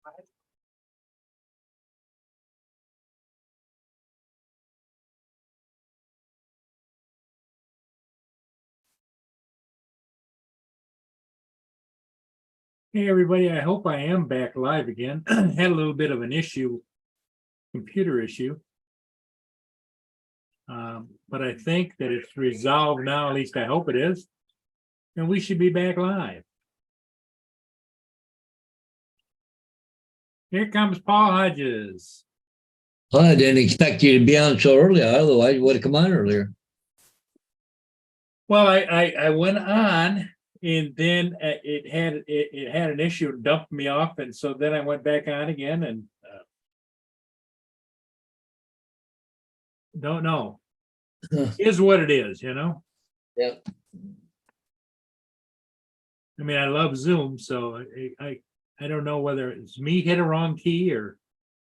Hey, everybody, I hope I am back live again. Had a little bit of an issue, computer issue. But I think that it's resolved now, at least I hope it is. And we should be back live. Here comes Paul Hodges. Well, I didn't expect you to be on so early. Otherwise, you would have come on earlier. Well, I went on and then it had an issue and dumped me off. And so then I went back on again and don't know. Is what it is, you know? Yeah. I mean, I love Zoom, so I don't know whether it's me hit a wrong key or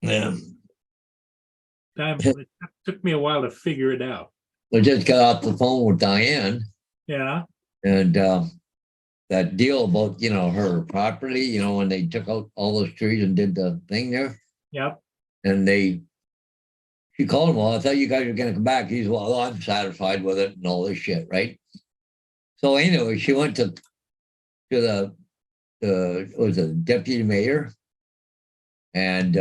Yeah. it took me a while to figure it out. We just got off the phone with Diane. Yeah. And that deal about, her property, when they took out all those trees and did the thing there. Yep. And she called him, well, I thought you guys were going to come back. He's, well, I'm satisfied with it and all this shit, right? So anyway, she went to the was it deputy mayor? And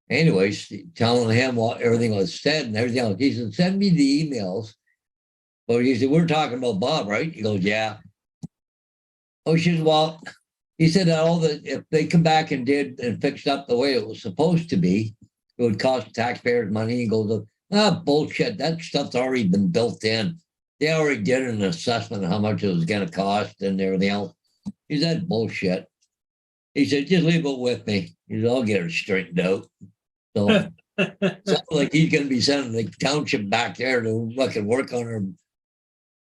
anyways, telling him what everything was said and everything else. He said, send me the emails. But he said, we're talking about Bob, right? He goes, yeah. Oh, she said, well, he said that if they come back and did and fixed up the way it was supposed to be, it would cost taxpayers money. He goes, bullshit. That stuff's already been built in. They already did an assessment of how much it was going to cost and everything else. He said, bullshit. He said, just leave it with me. He said, I'll get it straightened out. So sounds like he's going to be sending the township back there to fucking work on her.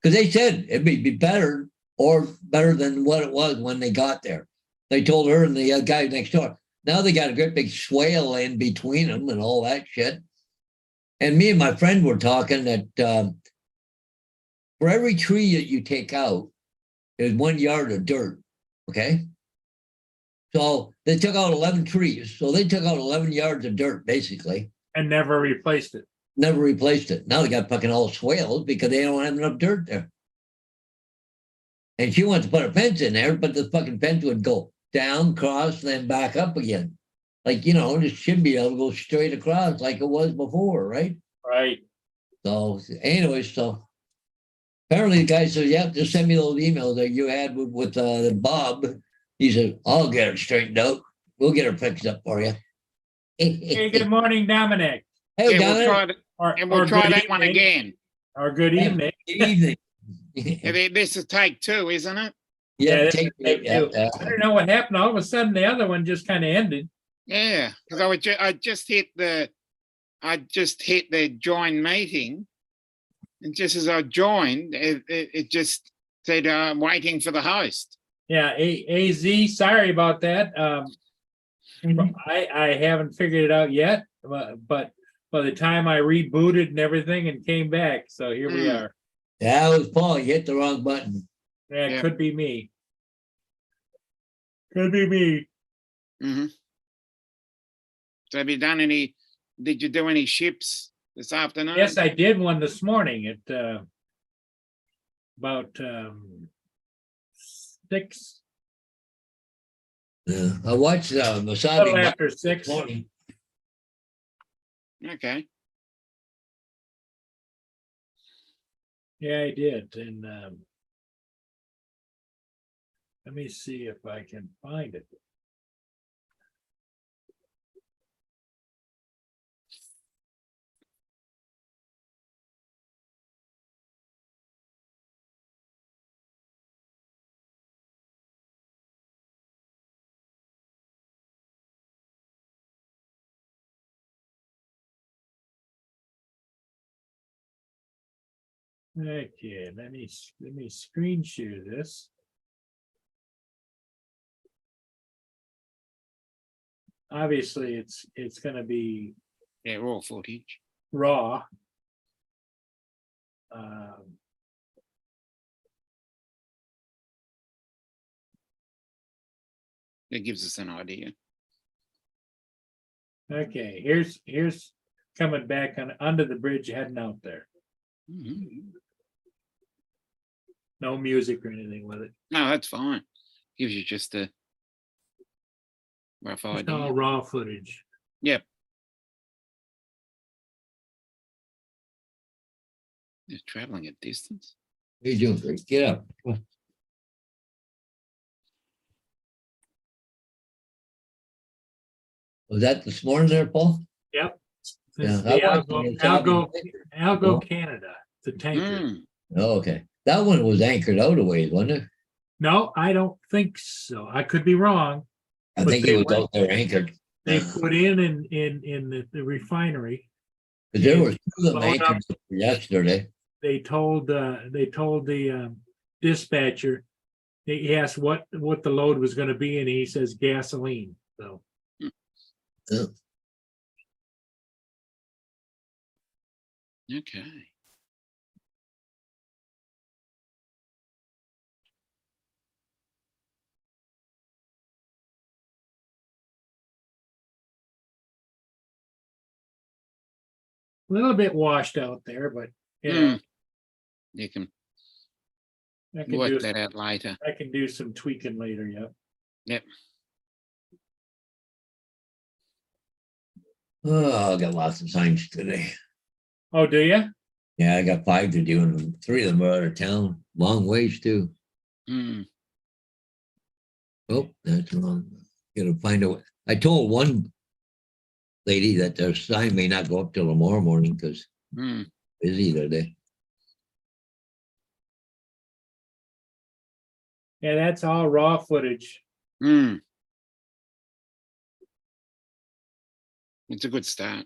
Because they said it'd be better or better than what it was when they got there. They told her and the guy next door. Now they got a great big swale in between them and all that shit. And me and my friend were talking that for every tree that you take out, there's 1 yard of dirt. Okay. So they took out 11 trees. So they took out 11 yards of dirt, basically. And never replaced it. Never replaced it. Now they got fucking all swales because they don't have enough dirt there. And she wants to put a fence in there, but the fucking fence would go down, cross, then back up again. Like, it should be able to go straight across like it was before, right? Right. So anyway, apparently the guy says, yeah, just send me those emails that you had with Bob. He said, I'll get it straightened out. We'll get her fixed up for you. Hey, good morning, Dominic. Hey, Dominic. We'll try that one again. Or good evening. Good evening. This is take two, isn't it? Yeah, take two. I don't know what happened. All of a sudden, the other one just kind of ended. Yeah, because I just hit the join meeting, and just as I joined, it just said waiting for the host. Yeah, AZ. Sorry about that. I haven't figured it out yet, but by the time I rebooted and everything and came back, so here we are. Yeah, it was Paul. You hit the wrong button. Yeah, it could be me. Could be me. Mm-hmm. So have you done did you do any ships this afternoon? Yes, I did one this morning at about 6. Yeah, I watched Wasabi after 6. Morning. Okay. Yeah, I did. And let me see if I can find it. Okay, let me screen share this. Obviously, it's going to be raw footage. Raw. It gives us an idea. Okay, here's coming back on under the bridge heading out there. Mhm. No music or anything with it. No, that's fine. Gives you just a rough It's all idea. raw footage. Yep. Just traveling a distance. You're doing great. Get up. Come on. Was that this morning there, Paul? Yep. Yeah, This is I the watched Algo, it. It's Algo, Algo Oh. Canada, the tanker. Mm. Oh, okay. That one was anchored out a ways, wasn't it? No, I don't think so. I could be wrong. I But think they it was went- out there anchored. They put in the refinery. Because there was two of them Load up. anchored yesterday. They told the dispatcher, he asked what the load was gonna be, and he says gasoline, so. Okay. A little bit washed out there, but yeah, Mm. You can I can work do, that out later. I can do some tweaking later, yeah. Yep. Oh, I got lots of signs today. Oh, do you? Yeah, I got 5 to do, and 3 of them are out of town. Long ways too. Mm. Oh, that's wrong. Gotta find out. I told one lady that their sign may not go up till tomorrow morning because Mm. busy today. Yeah, that's all raw footage. Mm. It's a good start.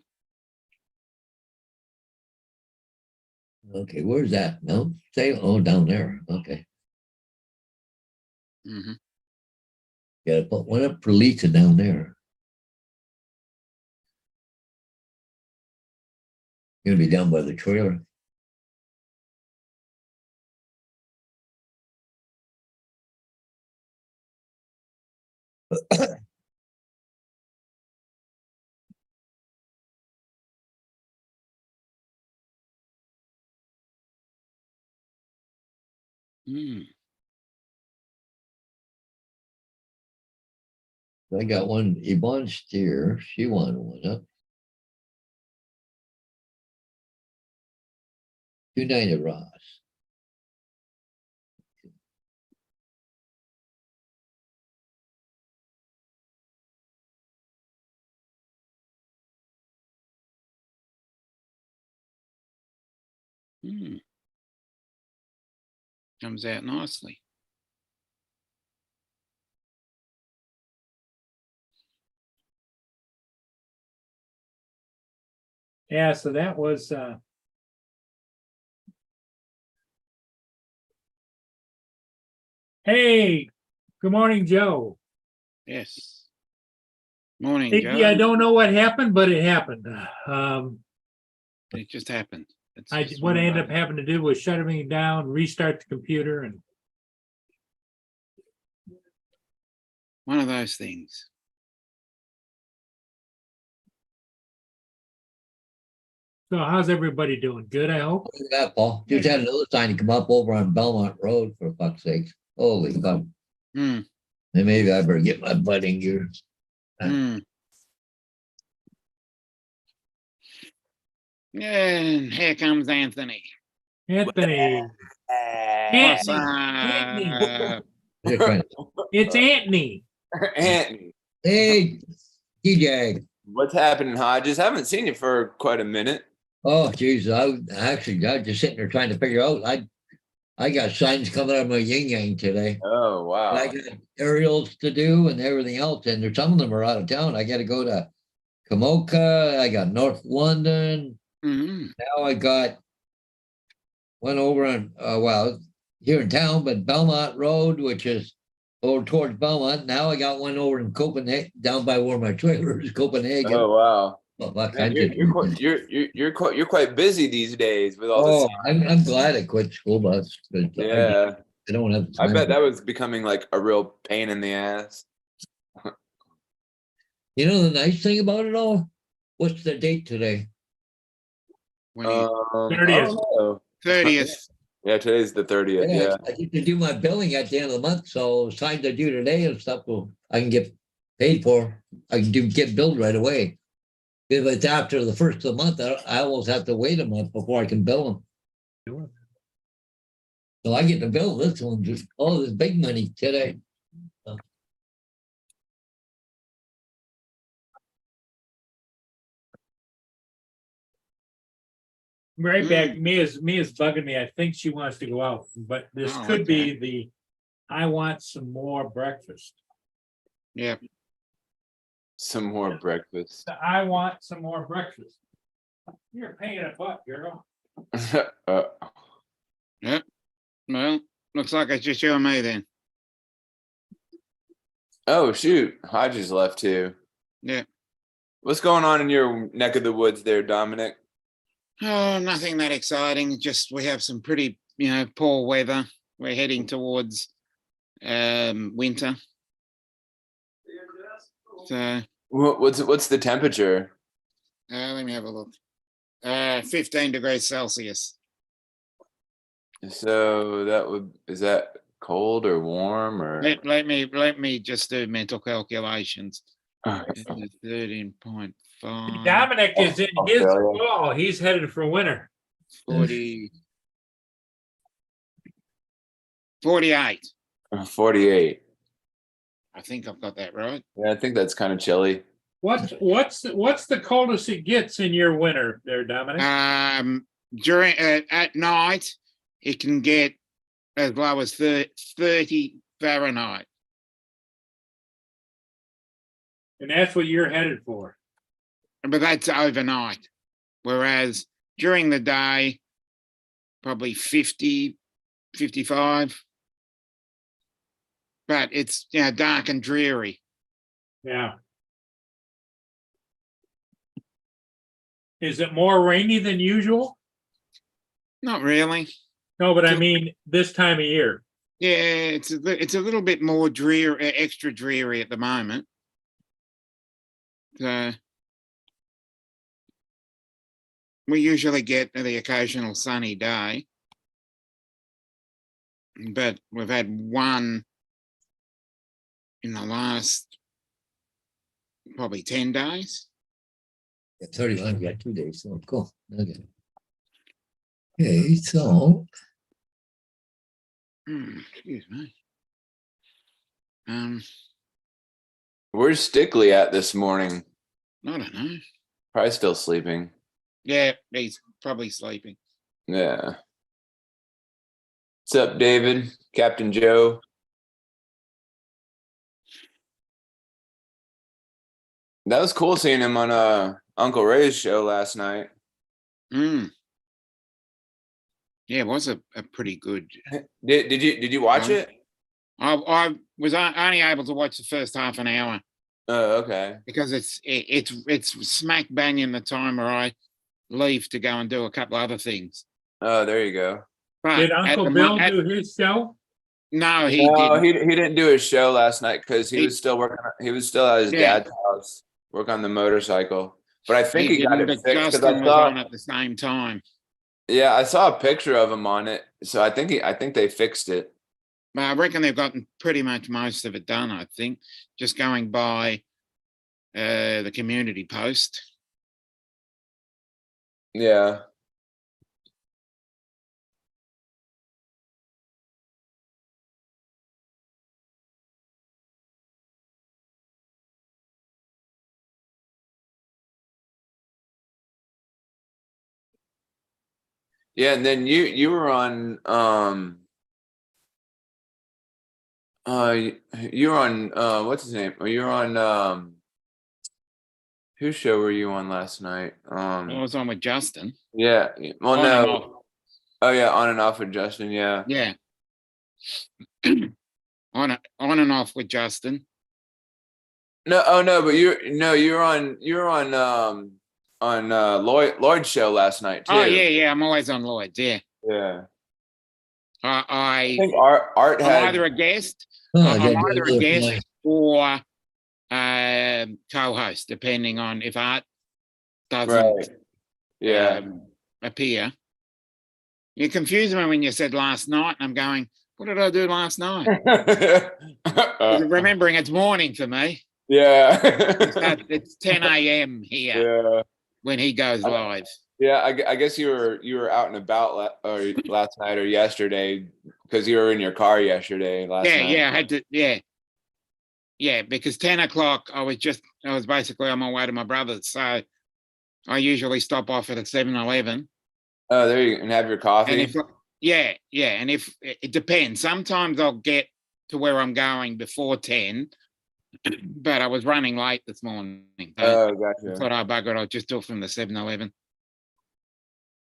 Okay, where's that? No, say, oh, down there. Okay. Hmm. Gotta put one up for Lisa down there. Gonna be down by the trailer. Mm. I got one, Yvonne Steer, she wanted one up. 290 Ross. Mm. Comes out nicely. Yeah, so that was hey, good morning, Joe. Yes. Morning, Hey, Joe. yeah, I don't know what happened, but it happened. It just happened. It's I just what I one of ended up those. having to do was shut everything down, restart the computer, and One of those things. so how's everybody doing? Good, I hope. Look at that, Paul. Just had another sign come up over on Belmont Road, for fuck's sakes. Holy fuck. Mm. And maybe I better get my butt in gear. Mm. And here comes Anthony. Anthony, What's Anthony. up? Just trying to- it's Anthony. Anthony, Hey, DJ. what's happening, Hodges? Haven't seen you for quite a minute. Oh, geez, I was just sitting there trying to figure out. I got signs coming out of my yin yang today. Oh, wow. I got aerials to do and everything else, and there's some of them are out of town. I got to go to Kamoka. I got North London. Mm. Now I got one over on well, here in town, but Belmont Road, which is over towards Belmont. Now I got one over in Copenhagen, down by where my trailer is, Copenhagen. Oh, wow. Well, fuck, Man, I just- you're quite busy these days with all oh, this. I'm glad I quit school bus. Yeah, I don't have. I time. bet that was becoming like a real pain in the ass. You know the nice thing about it all? what's the date today? When he- I 30th. don't know. 30th. Yeah, today's the 30th. Yeah, Yeah. I get to do my billing at the end of the month, so it's time to do today and stuff. Well, I can get paid for. I can get billed right away. If it's after the first of the month, I almost have to wait a month before I can bill them. So I get to bill this one, just all this big money today. Right back, Mia's bugging me. I think she wants to go out, but this Oh, could okay. be the, I want some more breakfast. Yeah. Some more breakfast. I want some more breakfast. You're a pain in the butt, girl. uh, Well, looks like it's just you and me then. oh shoot, Hodges left too. Yeah. What's going on in your neck of the woods there, Dominic? Oh, nothing that exciting. Just we have some pretty, poor weather. We're heading towards winter. So What's the temperature? let me have a look. 15 degrees Celsius. So is that cold or warm or? Let me just do mental calculations. 13.5, Dominic is in his Australia. fall. He's headed for winter. 40, 48. 48. I think I've got that right. Yeah, I think that's kind of chilly. What's the coldest it gets in your winter there, Dominic? During at night, it can get as low as 30 Fahrenheit. And that's what you're headed for. But that's overnight. Whereas during the day, probably 50, 55. But it's dark and dreary. Yeah. Is it more rainy than usual? Not really. No, but I mean this time of year. Yeah, it's a little bit more dreary, extra dreary at the moment. So we usually get the occasional sunny day, but we've had one in the last probably 10 days. 31, we got 2 days, so cool. Okay. Okay, so Excuse me. Where's Stickley at this morning? I don't know. Probably still sleeping. Yeah, he's probably sleeping. Yeah. What's up, David? Captain Joe? That was cool seeing him on Uncle Ray's show last night. Yeah, it was a pretty good. Did you watch it? I was only able to watch the first half an hour Oh, okay. because it's smack bang in the time where I leave to go and do a couple other things. Oh, there you go. But Did at Uncle the Bill mo- at- do his show? No, he No, didn't. he didn't do his show last night because he He- was still working. He was still at his Yeah. dad's house, working on the motorcycle. But I think he got didn't, it but fixed because Justin I was on saw. at the same time. Yeah, I saw a picture of him on it. So I think they fixed it. But I reckon they've gotten pretty much most of it done. I think just going by the community post. Yeah. Yeah, and then you were on you're on what's his name? Or you're on whose show were you on last night? I was on with Justin. Yeah. Well, On and no. off. Oh yeah, on and off with Justin. Yeah. Yeah. on and off with Justin. No. Oh no, but you're on Lloyd's show last night too. Oh yeah. I'm always on Lloyd's. Yeah. Yeah. I I think Art I'm had. either a guest, oh, I'm yeah, either a yeah, guest or co-host, depending on if Art doesn't Right. Yeah. appear. You confused me when you said last night, and I'm going, what did I do last night? Remembering it's morning for me. Yeah. It's 10 a.m. here Yeah. when he goes live. Yeah. I guess you were out and about last night or yesterday because you were in your car yesterday last Yeah, night. yeah, I had to, yeah, because 10 o'clock I was basically on my way to my brother's, so I usually stop off at a 7-Eleven. Oh, there you go. And have your And coffee. and if it depends, sometimes I'll get to where I'm going before 10, but I was running late this morning. So Oh, I gotcha. thought, oh, bugger, I'll just do it from the 7-Eleven.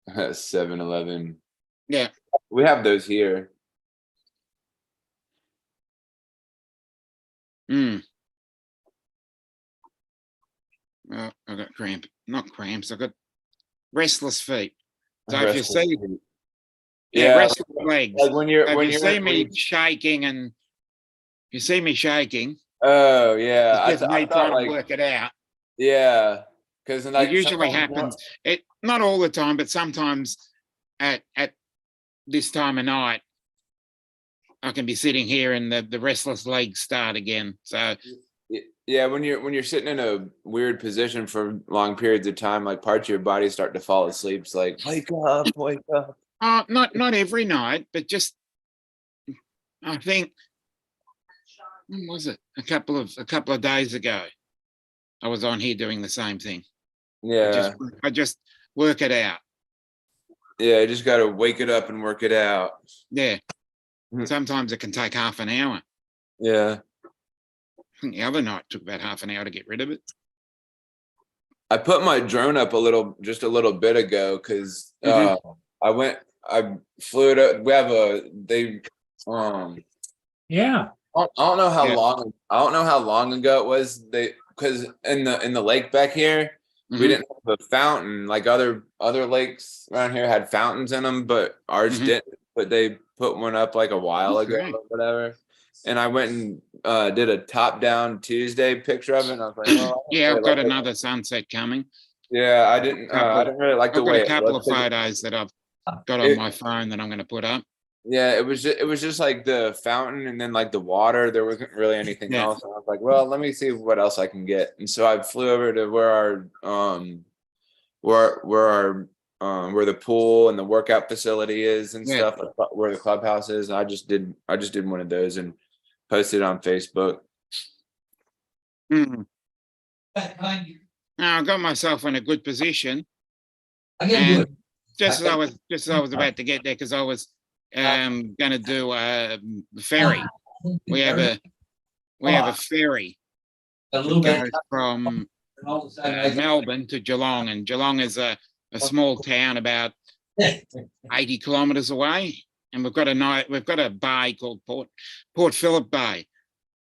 7-Eleven. Yeah. We have those here. Mm. Well, I got not cramps. I got restless feet. So if you see, Yeah, restless legs. like when you're If when you you're see me shaking, and you see me shaking, oh yeah, it's just I me thought trying to like work it out. yeah, because It like usually sometimes happens. It not all the time, but sometimes at this time of night, I can be sitting here and the restless legs start again. So yeah, when you're sitting in a weird position for long periods of time, like parts of your body start to fall asleep. It's like wake up. not every night, but just I think when was it? A couple of days ago, I was on here doing the same thing. Yeah, I just work it out. yeah, you just got to wake it up and work it out. Yeah. Mhm. Sometimes it can take half an hour. Yeah, I think the other night took about half an hour to get rid of it. I put my drone up just a little bit ago because I flew it up. We have Yeah, I don't know how Yeah. long. I don't know how long ago it was. Because in the lake back here, Mhm. we didn't have a fountain like other lakes around here had fountains in them, but ours Mhm. didn't. But they put one up like a while ago Okay. or whatever. And I went and did a top down Tuesday picture of it. And I was like, well, I don't Yeah, really I've got like it. another sunset coming. Yeah, I didn't really like the I've got way a it couple of looked. photos that I've got on my phone that I'm going to put up. Yeah, it was just like the fountain and then like the water. There wasn't really anything Yeah. else. And I was like, well, let me see what else I can get. And so I flew over to where where the pool and the workout facility is and Yeah. stuff, like where the clubhouse is. And I just did one of those and posted it on Facebook. Mm. Now I got myself in a good position. I can do And it. just as I was about to get there, because I was going to do a ferry. We have a ferry A little that bit. goes from Melbourne to Geelong, and Geelong is a small town about 80 kilometres away, and we've got a bay called Port Phillip Bay,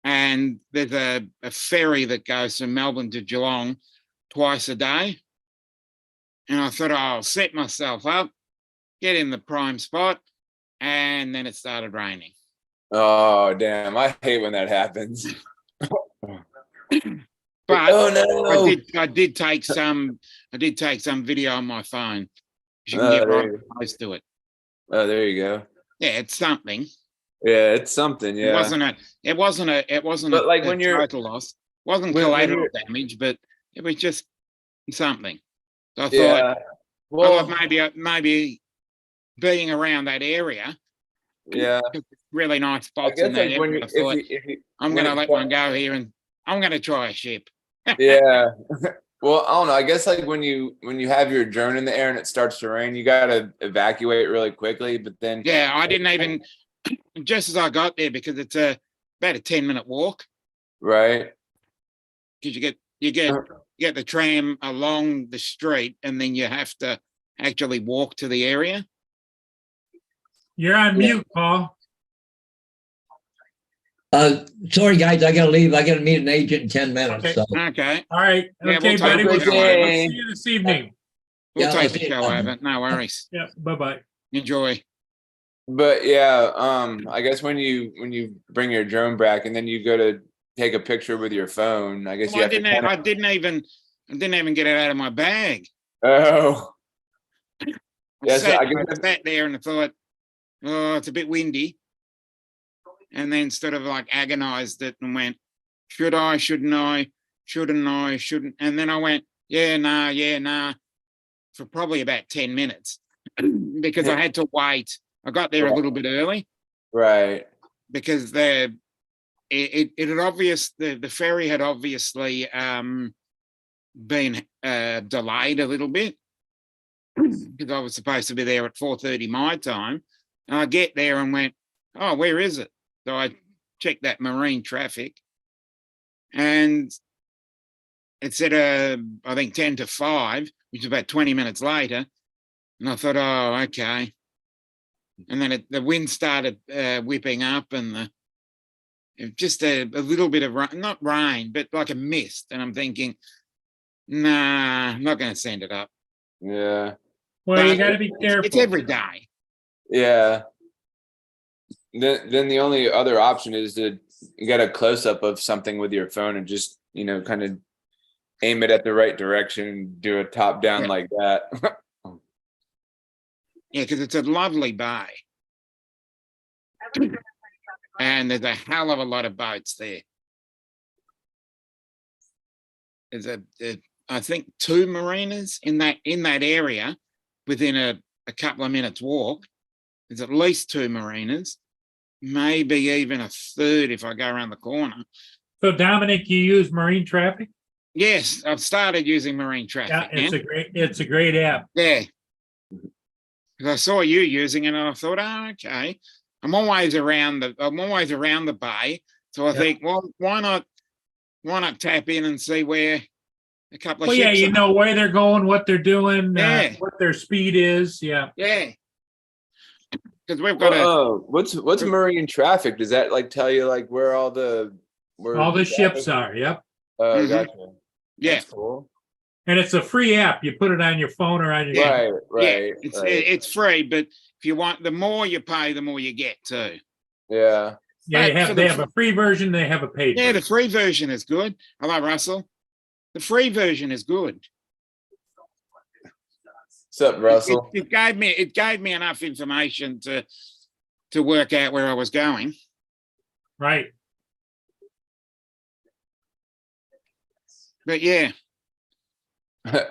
and there's a ferry that goes from Melbourne to Geelong twice a day. And I thought, I'll set myself up, get in the prime spot, and then it started raining. Oh damn! I hate when that happens. But oh no! I did take some video on my phone. You can Oh, get there right you close to it. Oh, there you go. Yeah, it's something. Yeah, it's something. Yeah. It wasn't But like a when you're total loss. Wasn't when collateral you're damage, but it was just something. So I yeah. thought Well, maybe being around that area, yeah. really nice I spots in guess that like when area. you I thought if you I'm when going to it let one go here, and I'm going to try a ship. yeah. Well, I don't know. I guess like when you have your drone in the air and it starts to rain, you gotta evacuate really quickly. But then Yeah, I didn't even, just as I got there, because it's about a 10-minute walk, right. because you get the tram along the street, and then you have to actually walk to the area. you're on Yeah. mute, Paul. Sorry, guys, I gotta leave. I gotta meet an agent in 10 minutes. Okay. So Okay, All right. Yeah, Okay, we'll buddy. take We'll the show over. see you this evening. we'll Yeah, take I'll the see you. show over. No worries. Yeah. Bye-bye. Enjoy. But yeah, I guess when you bring your drone back and then you go to take a picture with your phone, I guess you I have to didn't even I didn't even get it out of my bag. Oh, I, Yes, sat, I guess I sat there and I thought, oh, it's a bit windy. And then sort of like agonized it and went, should I, shouldn't I, shouldn't I, shouldn't. And then I went, yeah, nah, for probably about 10 minutes because I had to wait. I got there a little bit early right. because it had the ferry had obviously been delayed a little bit because I was supposed to be there at 4:30 my time. And I get there and went, oh, where is it? So I checked that marine traffic and it said, I think 10 to 5, which is about 20 minutes later. And I thought, oh, okay. And then the wind started whipping up and just a little bit of rain, not rain, but like a mist. And I'm thinking, nah, I'm not going to send it up. Yeah. Well, you But got to be careful. It's every day. Yeah. Then the only other option is to get a close up of something with your phone and just, kind of aim it at the right direction and do a top down Yeah. like that. Yeah, because it's a lovely bay. And there's a hell of a lot of boats there. There's I think 2 marinas in that area within a couple of minutes walk. There's at least 2 marinas, maybe even a third if I go around the corner. So Dominic, you use marine traffic? Yes, I've started using marine Yeah, traffic. it's a great app. Yeah. Because I saw you using it and I thought, oh, okay. I'm always around the bay. So I think, well, why not tap in and see where a couple of Well, yeah, ships you are? know where they're going, what they're doing, Yeah. what their speed is. Yeah. Yeah. Because we've got What's marine traffic? Does that like tell you like where all the Ships are. Yep. Oh, Mhm. gotcha. yeah. That's cool. And it's a free app. You put it on your phone or on your Yeah. Right. It's free, but if you want, the more you pay, the more you get too. Yeah. Yeah, But they have a free version, they have a paid Yeah, the version. free version is good. Hello, Russell. The free version is good. What's up, Russell? It gave me enough information to work out where I was going. Right. But yeah,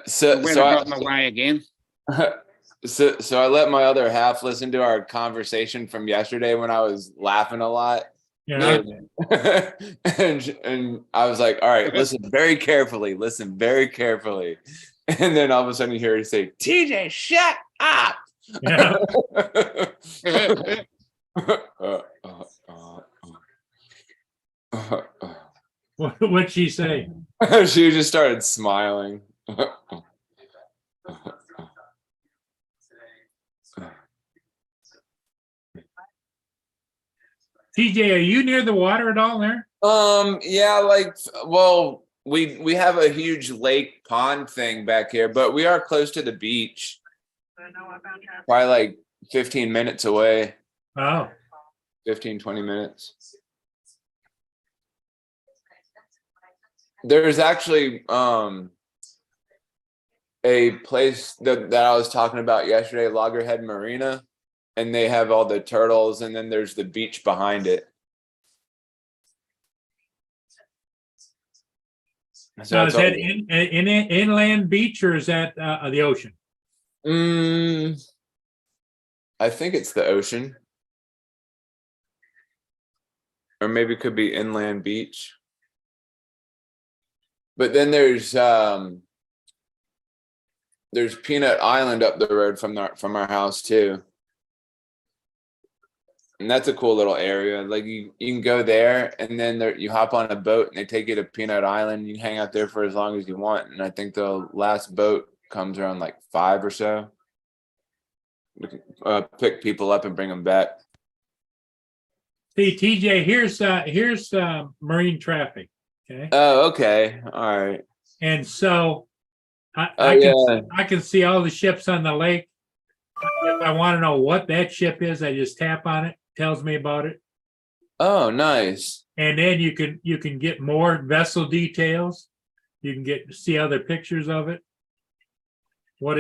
so the weather so got in the way again. so I let my other half listen to our conversation from yesterday when I was laughing a lot. Yeah. And I was like, all right, listen very carefully. And then all of a sudden you hear her say, TJ, shut up. Yeah. What'd she say? She just started smiling. TJ, are you near the water at all there? Yeah, well, we have a huge lake pond thing back here, but we are close to the beach. Probably like 15 minutes away, Oh, 15, 20 minutes. There's actually a place that I was talking about yesterday, Loggerhead Marina, and they have all the turtles, and then there's the beach behind it. so is that's that all- inland beach or is that the ocean? I think it's the ocean. Or maybe it could be inland beach. But then there's Peanut Island up the road from our house too. And that's a cool little area. Like you can go there and then you hop on a boat and they take you to Peanut Island. You can hang out there for as long as you want. And I think the last boat comes around like 5 or so. Pick people up and bring them back. See, TJ, here's marine traffic. Okay. Oh, okay. All right. And so I Yeah. can see all the ships on the lake. If I want to know what that ship is, I just tap on it, tells me about it. Oh, nice. And then you can get more vessel details. You can see other pictures of it. What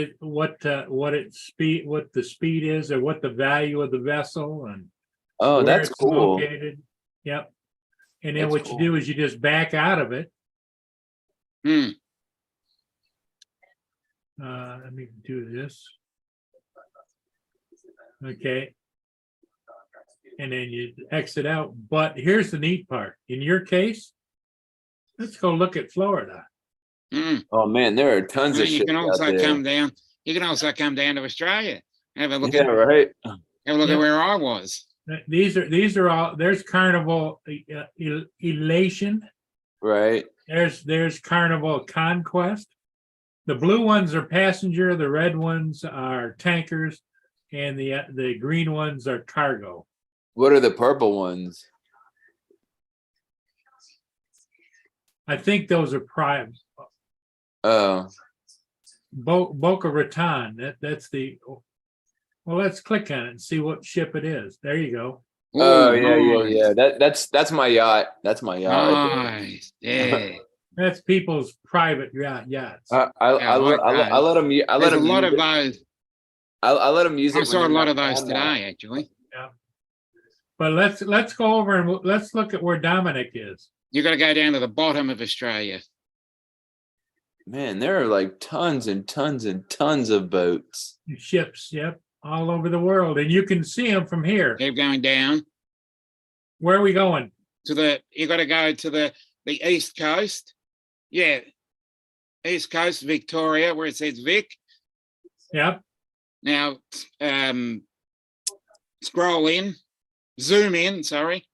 the speed is, or what the value of the vessel, and Oh, where that's it's cool. located. Yep. And then That's what cool. you do is you just back out of it. Hmm. Let me do this. Okay. And then you exit out. But here's the neat part. In your case, let's go look at Florida. Hmm. Oh man, there are tons of You shit can out also there. come down. You can also come down to Australia. Have a look Yeah, at right. have a look Yeah. at where I was. These are all. There's Carnival Elation. Right. There's Carnival Conquest. The blue ones are passenger. The red ones are tankers, and the green ones are cargo. What are the purple ones? I think those are prime. Oh, Boca Raton. That's the. Well, let's click on it and see what ship it is. There you go. oh Ooh, yeah. nice. That's my yacht. That's my yacht. Right Nice. Yeah. That's people's private yachts. there. I like let them. I let There's a them. lot use of it. those. I let them use it. I when saw a they're lot not of those on that. today, actually. But let's go over and let's look at where Dominic is. You got to go down to the bottom of Australia. Man, there are like tons and tons and tons of boats. Ships, yep, all over the world, and you can see them from here. Keep going down Where are we going? to the. You got to go to the east coast. Yeah, east coast, Victoria, where it says Vic. Yep, Now, scroll in, zoom in. Sorry,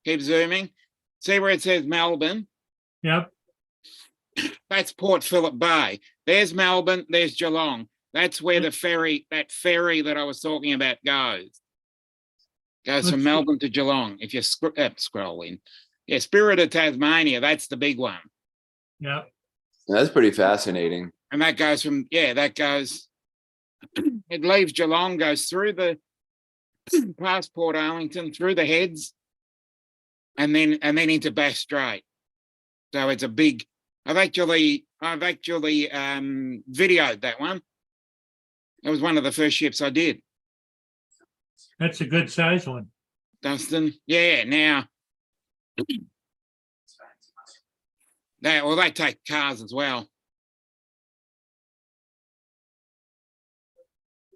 keep zooming. See where it says Melbourne. yep. That's Port Phillip Bay. There's Melbourne. There's Geelong. That's where that ferry that I was talking about goes. Goes from Let's see. Melbourne to Geelong. If you scroll in, yeah, Spirit of Tasmania. That's the big one, Yep. That's pretty fascinating. and that goes from that goes. It leaves Geelong, goes through the past Port Arlington, through the heads, and then into Bass Strait. So it's a big. I've actually videoed that one. It was one of the first ships I did, That's a good size one. Dustin. Yeah, now they take cars as well.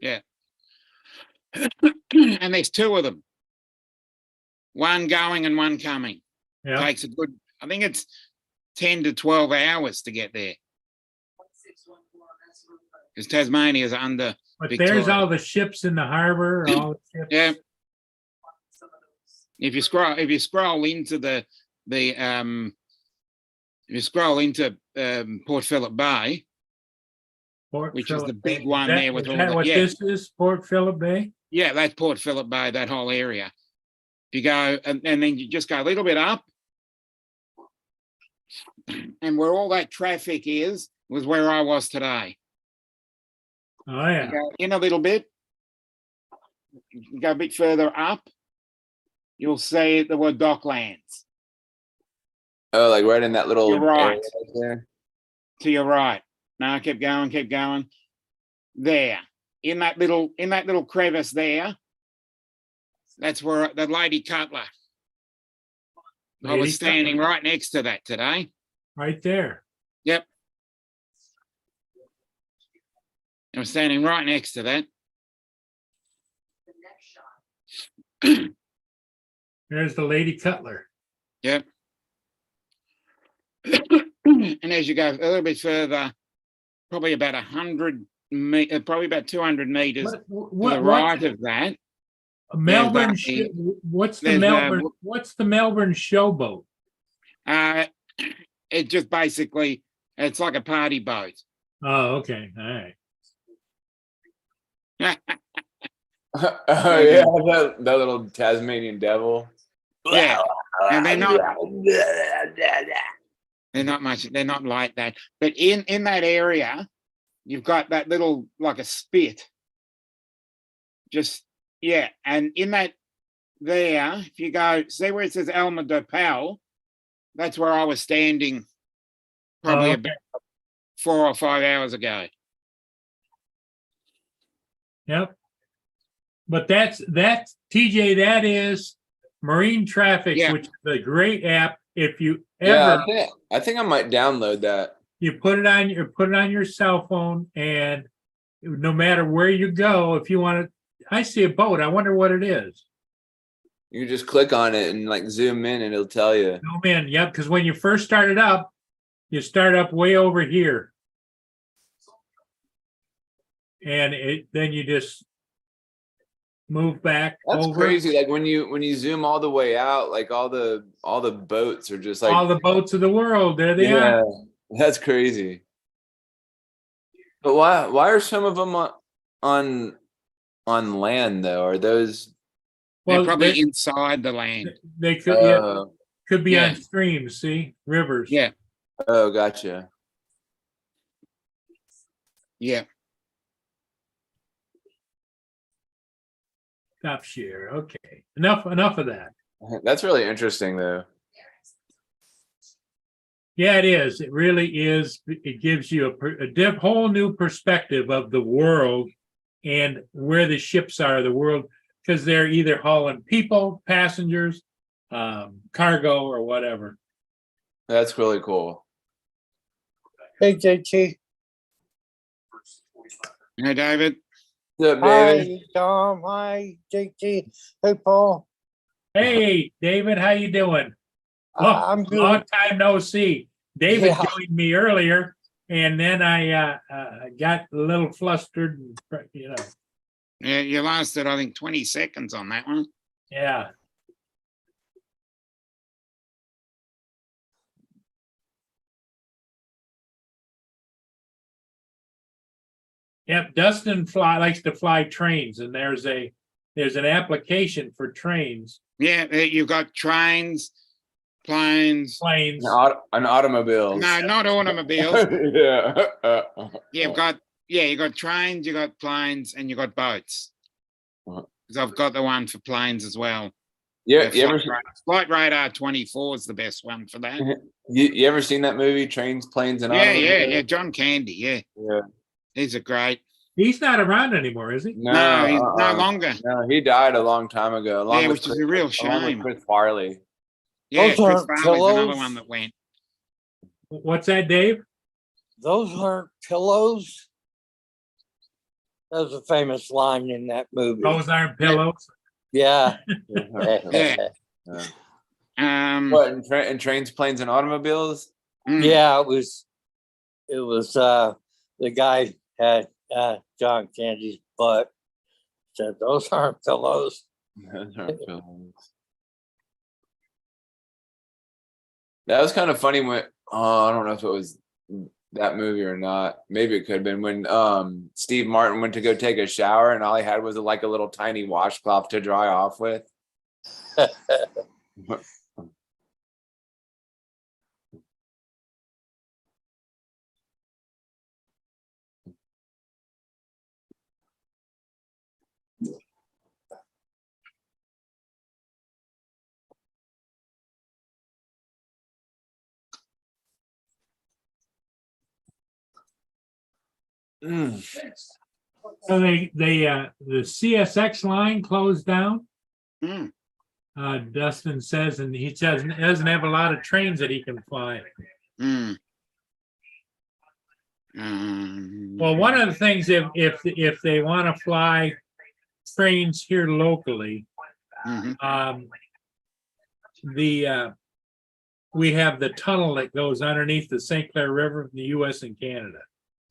Yeah. And there's two of them. One going and one coming. Yeah, Takes a good, I think it's 10 to 12 hours to get there. Because Tasmania's under. but Victoria. there's all the ships in the harbor. All the ships. Yeah. If you scroll into Port Phillip Bay, Port which is the Phillip big Bay. one there with is all that the- what yeah. this is? Port Phillip Bay. yeah, that's Port Phillip Bay, that whole area. If you go and then you just go a little bit up, and where all that traffic was where I was today. Oh yeah. You go in a little bit, you go a bit further up, you'll see the word Docklands. Oh, like right in that little. You're right. area right there. To your right. No, keep going. There. In that little crevice there. That's where the Lady Cutler. I Lady was standing Cutler. right next to that today. Right there. Yep. I was standing right next to that. There's the Lady Cutler. Yep. And as you go a little bit further, probably about 100 probably about 200 meters to the right of that. Melbourne. there's What's the there's, Melbourne? What's the Melbourne showboat? It just basically, it's like a party boat. Oh, okay. All right. Oh yeah, that little Tasmanian devil. Yeah. And they're not like that. But in that area, you've got that little, like a spit. Just, yeah. And in that there, if you go, see where it says Alma de Pal, that's where I was standing probably Oh, about 4 or 5 hours ago. Yep. But that's TJ, that is Marine Traffic, Yeah. which is a great app. If you Yeah, ever I think I might download that. you put it on your cell phone, and no matter where you go, if you want to, I see a boat. I wonder what it is. You just click on it and like zoom in and it'll tell you. Oh man, yep. Because when you first start it up, you start up way over here, and then you just move back That's over. crazy. Like when you zoom all the way out, like all the boats are just like All the boats of the world, there they are. That's crazy. But why are some of them on land though? Are those They're Well, probably inside the land. they could could be yeah. on streams. See, rivers. Yeah. oh gotcha. Yeah. Stop share. Okay, enough of that. That's really interesting though. Yeah, it is. It really is. It gives you a whole new perspective of the world and where the ships are, the world, because they're either hauling people, passengers, cargo, or whatever. That's really cool. Hey, JT. Hey, David. What's up, David? Hi, Tom. Hi, JT. Hey, Paul. Hey, David, how you doing? I'm good. Long time no see. David Yeah. joined me earlier, and then I got a little flustered. And, Yeah, you lasted, I think, 20 seconds on that one. yeah. Yep, Dustin likes to fly trains, and there's an application for trains, Yeah, you've got trains, planes. planes. An automobile. No, not automobiles. yeah. You've got trains, you got planes, and you got boats. Uh-huh. Because I've got the one for planes as well. Yeah, you ever Flight Radar 24 is the best one for that. you ever seen that movie Trains, Planes, and Yeah, Automobiles? yeah. John Candy, yeah. Yeah. These are great. He's not around anymore, is he? No, he's no longer. No, he died a long time ago. Along Yeah, with which is a real along with shame. Chris Farley. Yeah, Those Chris aren't Farley's another pillows. one that went. What's that, Dave? Those aren't pillows. That was a famous line in that movie. Those aren't pillows. Yeah. Yeah. What in Trains, Planes, and Automobiles? Yeah, it was the guy had John Candy's butt. Said those aren't pillows. Those aren't films. That was kind of funny when I don't know if it was that movie or not. Maybe it could have been when Steve Martin went to go take a shower and all he had was like a little tiny washcloth to dry off with. So the CSX line closed down. Mm. Dustin says, and he says he doesn't have a lot of trains that he can fly. Mm. Well, one of the things, if they want to fly trains here locally, Mhm. We have the tunnel that goes underneath the St. Clair River in the U.S. and Canada.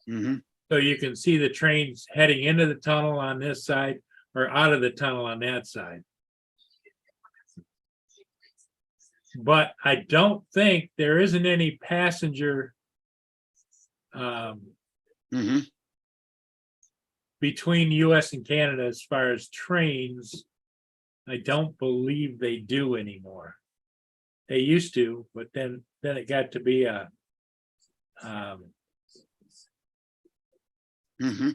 Mhm. So you can see the trains heading into the tunnel on this side or out of the tunnel on that side. But I don't think there isn't any passenger Mhm. between US and Canada as far as trains. I don't believe they do anymore. They used to, but then it got to be a Mhm.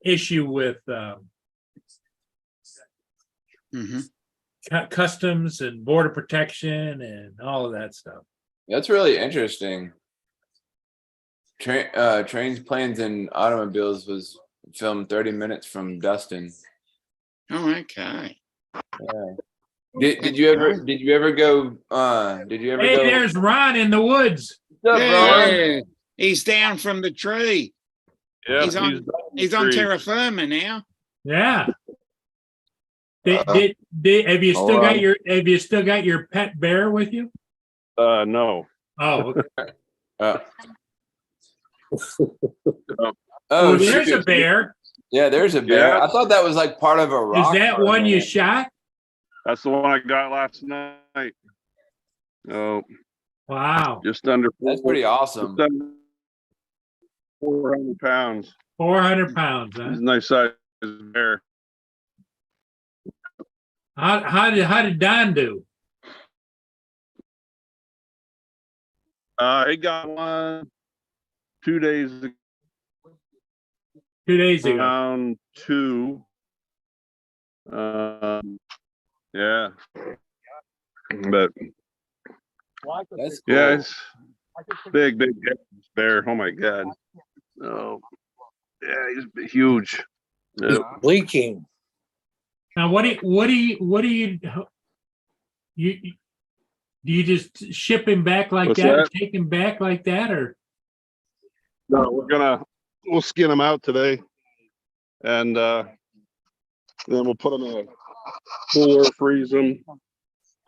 issue with Mhm. customs and border protection and all of that stuff. That's really interesting. Trains, Planes, and Automobiles was filmed 30 minutes from Dustin. Oh, okay. Yeah. Did you ever go? Did you ever Hey, go? there's Ron in the woods. What's up, Ron? Yeah, he's down from the tree. Yeah, He's on- He's on terra firma now. Yeah. Have you still got your pet bear with you? No. Oh, okay. Oh, Oh, there's shoot. a bear. Yeah, there's a bear. Yeah. I thought that was like part of a Is rock. that for a one you minute. shot? That's the one I got last night. Oh, Wow. just under. That's pretty awesome. Just under 400 pounds. 400 pounds, huh? He's a nice size bear. How did Don do? He got one 2 days 2 days ago. around 2. Yeah. But That's cool. yeah, it's big bear. Oh my God. Oh, yeah, he's huge. Yeah. Leaking. Now, what do you do you just ship him back like What's that, or that? take him back like that, or? No, we'll skin them out today, and then we'll put them in a cooler, freeze them,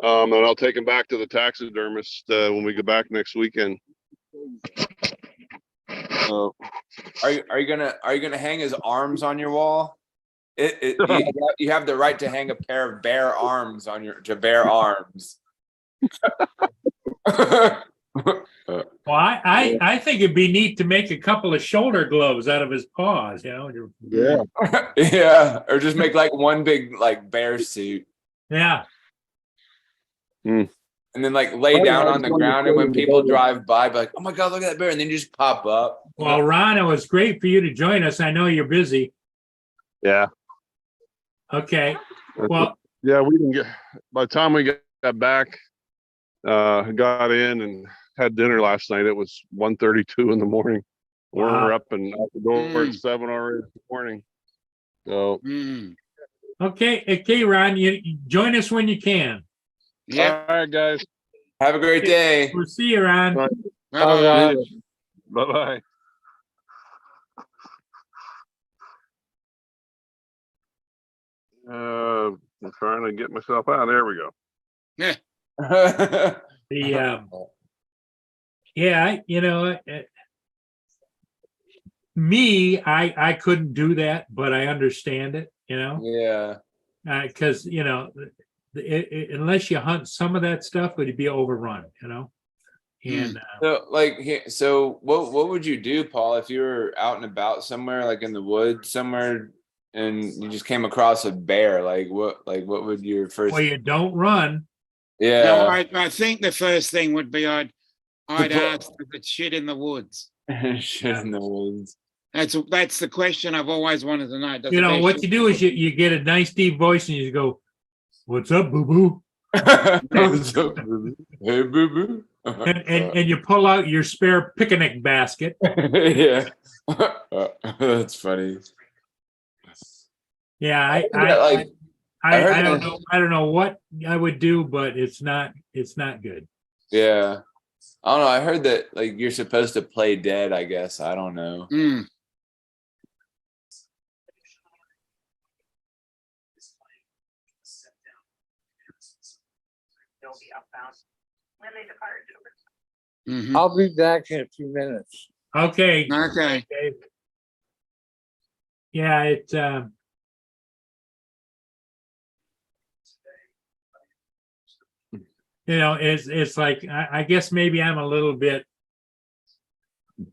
and I'll take them back to the taxidermist when we go back next weekend. So Are you gonna hang his arms on your wall? You have the right to hang a pair of bare arms on your bare arms. Well, I think it'd be neat to make a couple of shoulder gloves out of his paws, you know? yeah, Yeah, or just make like one big like bear suit, Yeah. and then like lay down on the ground, and when people drive by, be like, "Oh my God, look at that bear!" and then you just pop up. Well, Ron, it was great for you to join us. I know you're busy. yeah. Okay. Well, Yeah, we didn't get. By the time we got back, got in and had dinner last night, it was 1:32 in the morning. Wow. We're up and out the door Mm. at 7 already in the morning. So Mm. okay, Ron, you join us when you can. Yeah. all right, guys. Have a great day. We'll see you, Ron. Bye. Bye-bye. Bye bye. I'm trying to get myself out. There we go. The yeah, me, I couldn't do that, but I understand it, Yeah. because unless you hunt some of that stuff, it'd be overrun, and So what would you do, Paul, if you were out and about somewhere, like in the woods somewhere, and you just came across a bear? Like what would your first? well, you don't run. No, Yeah. I think the first thing would be I'd ask if it's shit in the woods. Shit in the woods. That's the question I've always wanted to know. Does You the know bear what shit- you do is you get a nice deep voice and you go, "What's up, boo boo?" What's up, boo-boo? Hey, boo boo. And you pull out your spare picnic basket. Yeah. That's funny. Yeah, I I heard don't that- know. I don't know what I would do, but it's not good. Yeah. I don't know. I heard that like you're supposed to play dead, I guess. I don't know. Mm. Mhm. I'll be back in a few minutes. Okay. Okay. Dave. Yeah, it's like I guess maybe I'm a little bit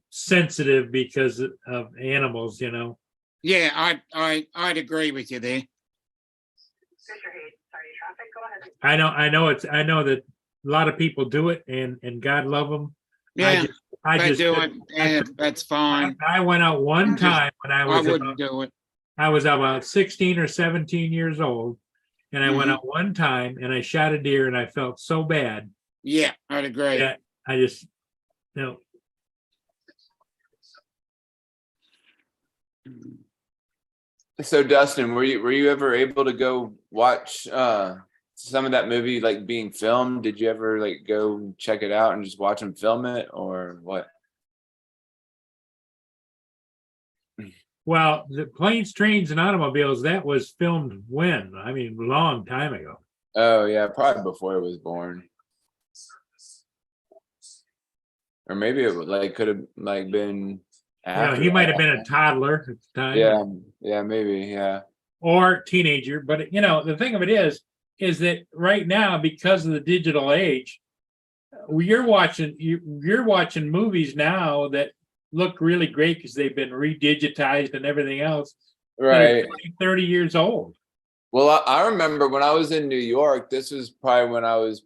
sensitive because of animals, Yeah, I'd agree with you there. I know that a lot of people do it and God love them. Yeah, I they just do it. Yeah, that's fine. I went out one I time when I wouldn't do it. I was about 16 or 17 years old, And I went Mhm. out one time and I shot a deer and I felt so bad Yeah, I'd agree. that I just, you know, So Dustin, were you ever able to go watch some of that movie like being filmed? Did you ever like go check it out and just watch them film it or what? well, the planes, trains, and automobiles, that was filmed when? I mean, a long time ago. Oh yeah, probably before I was born. Or maybe it would like could have like been You know, after he might that. have been a toddler at the time. Yeah, yeah, maybe, yeah. Or teenager. But you know, the thing of it is that right now, because of the digital age, you're watching movies now that look really great because they've been redigitized and everything else that are Right. 20, 30 years old. Well, I remember when I was in New York, this was probably when I was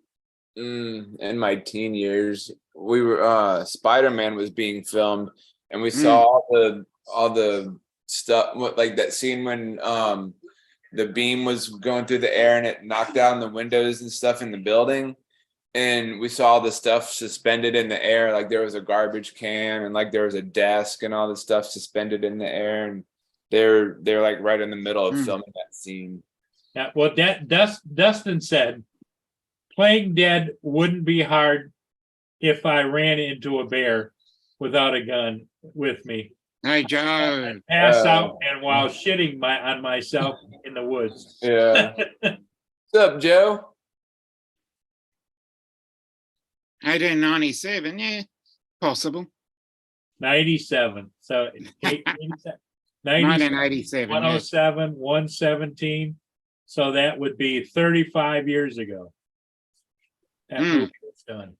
in my teen years. We were Spider-Man was being filmed and we saw all the stuff like that scene when the beam was going through the air and it knocked down the windows and stuff in the building. And we saw the stuff suspended in the air, like there was a garbage can and like there was a desk and all the stuff suspended in the air. And they're like right in the middle of filming that scene. Yeah, well, Dustin said, playing dead wouldn't be hard if I ran into a bear without a gun with me. Hey, Joe. Pass out and while shitting on myself in the woods. Yeah. What's up, Joe? 1897, yeah, possible. 97. So 1987, yes. 107, 117. So that would be 35 years ago. That movie was done.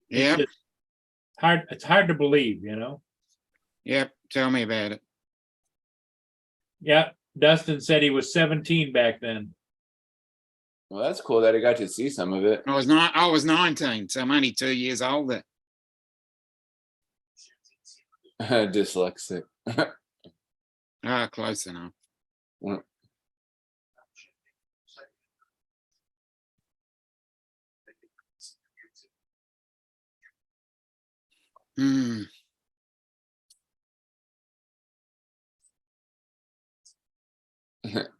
Yep, It's hard to believe, you know? yep, tell me about it. Yeah, Dustin said he was 17 back then. Well, that's cool that I got to see some of it. I was 19, so I'm only 2 years older. Dyslexic. Ah, close enough. Hmm.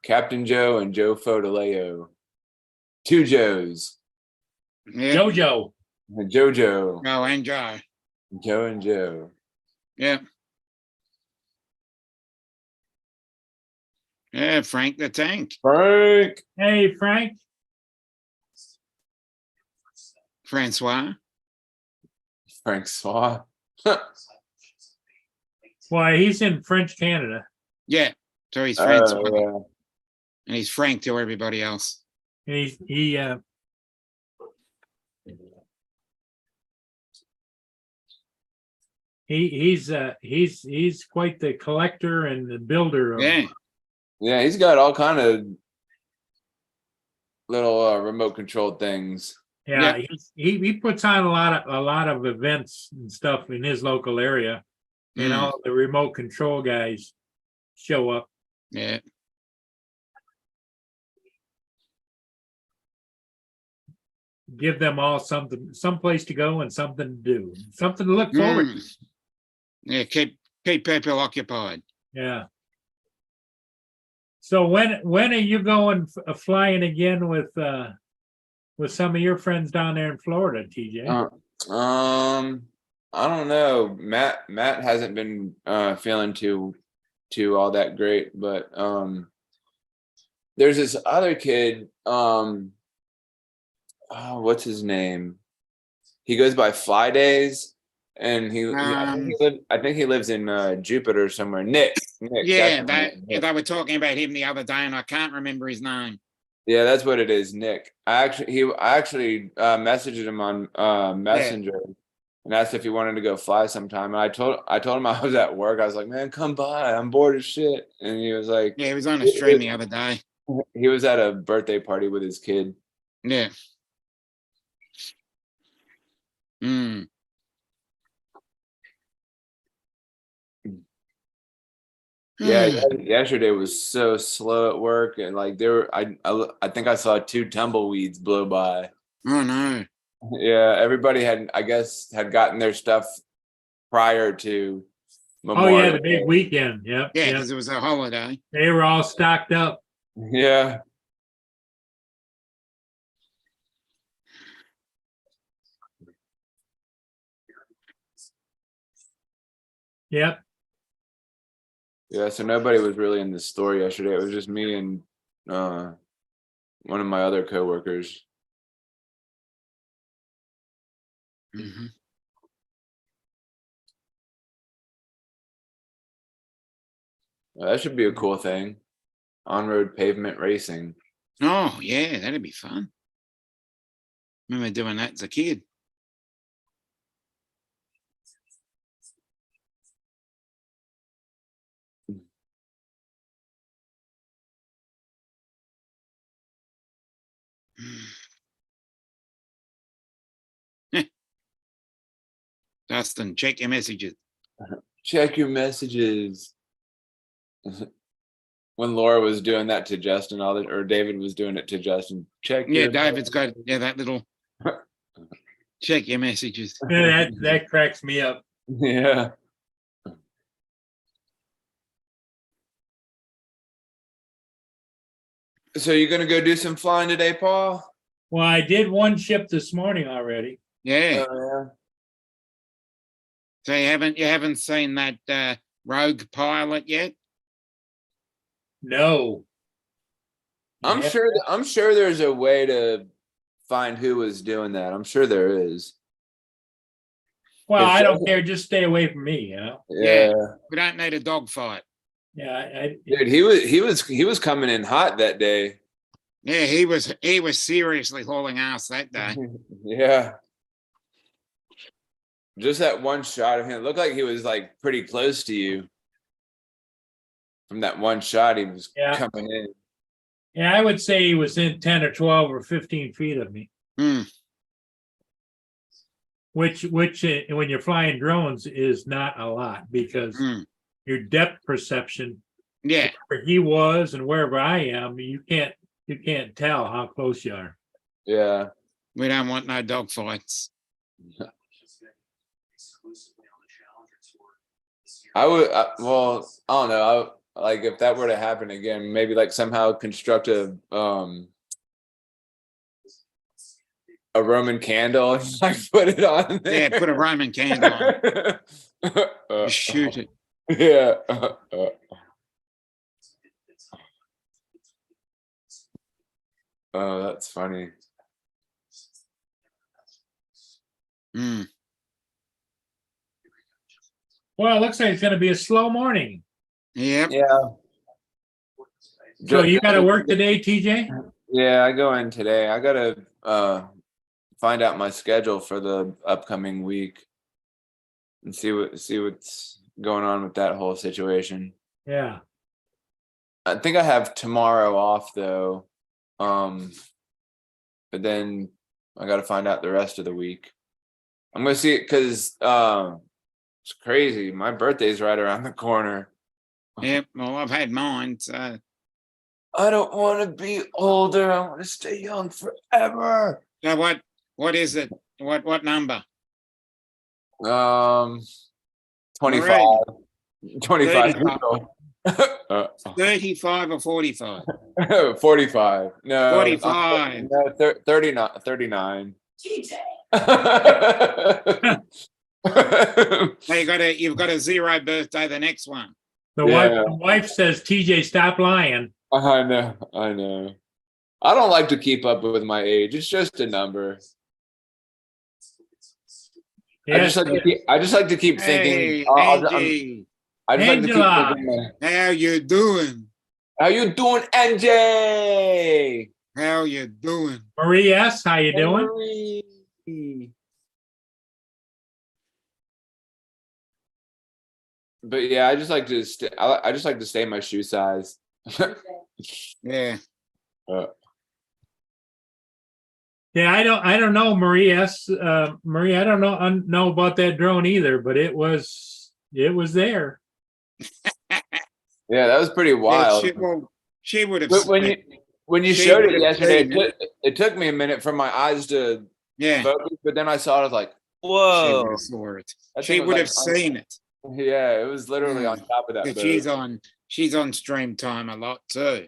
Captain Joe and Joe Fodoleo. Two Joes. Yeah. Jojo. Jojo. Oh, and Joe. Joe and Joe. Yeah. Yeah, Frank the Tank. Frank. Hey, Frank. Francois. Francois. Why, he's in French Canada. Yeah. So he's Francois. Yeah. And he's Frank to everybody else. And he's quite the collector and the builder of Yeah. Yeah, he's got all kind of little remote controlled things. Yeah, he puts on a lot of events and stuff in his local area, and all the remote control guys show up. Yeah. Give them all some place to go and something to do, something to look forward to. Yeah, keep people occupied. Yeah. So when are you going flying again with some of your friends down there in Florida, TJ? I don't know. Matt hasn't been feeling too all that great, but there's this other kid, what's his name? He goes by Fly Days, and I think he lives in Jupiter somewhere. Nick. Yeah, they were talking about him the other day, and I can't remember his name. Yeah, that's what it is, Nick. I actually messaged him on Messenger and asked if he wanted to go fly sometime. And I told him I was at work. I was like, man, come by. I'm bored as shit. And he was like, Yeah, he was on a stream the other day. He was at a birthday party with his kid. Yeah. Yeah, yesterday was so slow at work, and like I think I saw 2 tumbleweeds blow by. Oh no. Yeah, everybody had, I guess, had gotten their stuff prior to Oh, Memorial yeah, the big Day. weekend. Yep. Yeah, Yep. because it was a holiday. They were all stocked up. Yeah. Yep. Yeah, so nobody was really in the store yesterday. It was just me and one of my other coworkers. Mhm. That should be a cool thing. On-road pavement racing. Oh yeah, that'd be fun. Remember doing that as a kid. Dustin, check your messages. Check your messages. When Laura was doing that to Justin, or David was doing it to Justin. Check Yeah, your David's got that little check your messages. Yeah, that cracks me up. Yeah. So you're gonna go do some flying today, Paul? Well, I did one ship this morning already. Yeah. Yeah. So you haven't seen that rogue pilot yet? No. I'm Yeah. sure there's a way to find who was doing that. I'm sure there is. Well, If I don't doesn't- care. Just stay away from me, you know? Yeah. Yeah. We don't need a dogfight. Yeah. Dude, he was coming in hot that day. Yeah, he was seriously hauling ass that day. Yeah. Just that one shot of him. It looked like he was like pretty close to you. From that one shot, he was Yeah. coming in. Yeah, I would say he was in 10 or 12 or 15 feet of me, Hmm. which when you're flying drones is not a lot because Hmm. your depth perception, Yeah. where he was and wherever I am, you can't tell how close you are. Yeah. We don't want no dogfights. I would, well, I don't know. Like if that were to happen again, maybe like somehow construct a Roman candle and like put it on there. Yeah, put a Roman candle on. Just shoot it. Yeah. Oh, that's funny. Hmm. Well, it looks like it's going to be a slow morning. Yep. Yeah. So you got to work today, TJ? Yeah, I go in today. I gotta find out my schedule for the upcoming week and see what's going on with that whole situation. Yeah. I think I have tomorrow off though. But then I gotta find out the rest of the week. I'm gonna see it because it's crazy. My birthday's right around the corner. Yep. Well, I've had mine, so I don't want to be older. I want to stay young forever. so what is it? What number? 25. 25 people. 35 or 45? 45. No. 45. No, 39. So you've got a 0 birthday the next one. The Yeah. wife says, TJ, stop lying. I know. I don't like to keep up with my age. It's just a number. Yes, I just like to keep Hey, thinking. Angie, I just like to keep Angela. thinking. how you doing? How you doing, NJ? How you doing? Marie S., how you doing? But yeah, I just like to I just like to stay my shoe size. Yeah. Yeah, I don't know, Marie S. Marie, I don't know about that drone either, but it was there. Yeah, that was pretty Yeah, wild. she would have. But when you She showed would it have yesterday, seen it. it took me a minute for my eyes to Yeah, focus, but then I saw it, I was like, she would Whoa. have saw it. that She thing was would like have seen it. yeah, it was literally on Mm. top of that But boat. she's on stream time a lot too.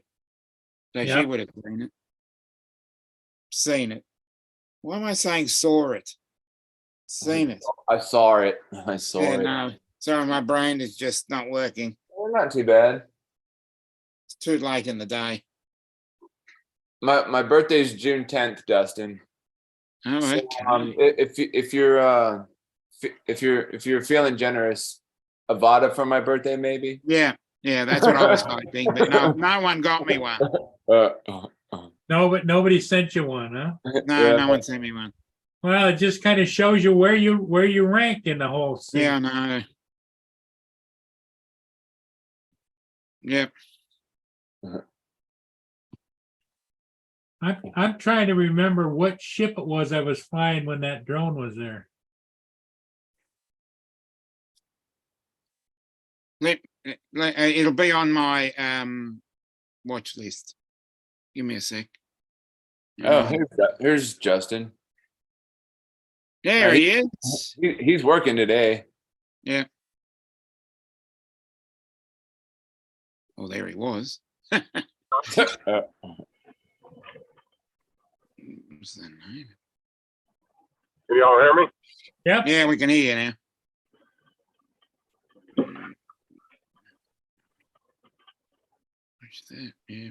So she Yep. would have seen it. Seen it. Why am I saying saw it? Seen it. I saw it. I saw Yeah, it. no. Sorry, my brain is just not working. Well, not too bad. It's too late in the day. My birthday's June 10th, Dustin. Oh, So, okay. if you're feeling generous, Avada for my birthday, maybe. Yeah, that's what I was hoping, but no one got me one. No, but nobody sent you one, huh? No, Yeah. no one sent me one. Well, it just kind of shows you where you rank in the whole scene. Yeah, no. Yep. I'm trying to remember what ship it was I was flying when that drone was there. It'll be on my watch list. Give me a sec. Oh, here's Justin. There he is. He's working today. Oh, there he was. What's that name? Can y'all hear me? Yep. Yeah, we can hear you now. What's that? Yeah.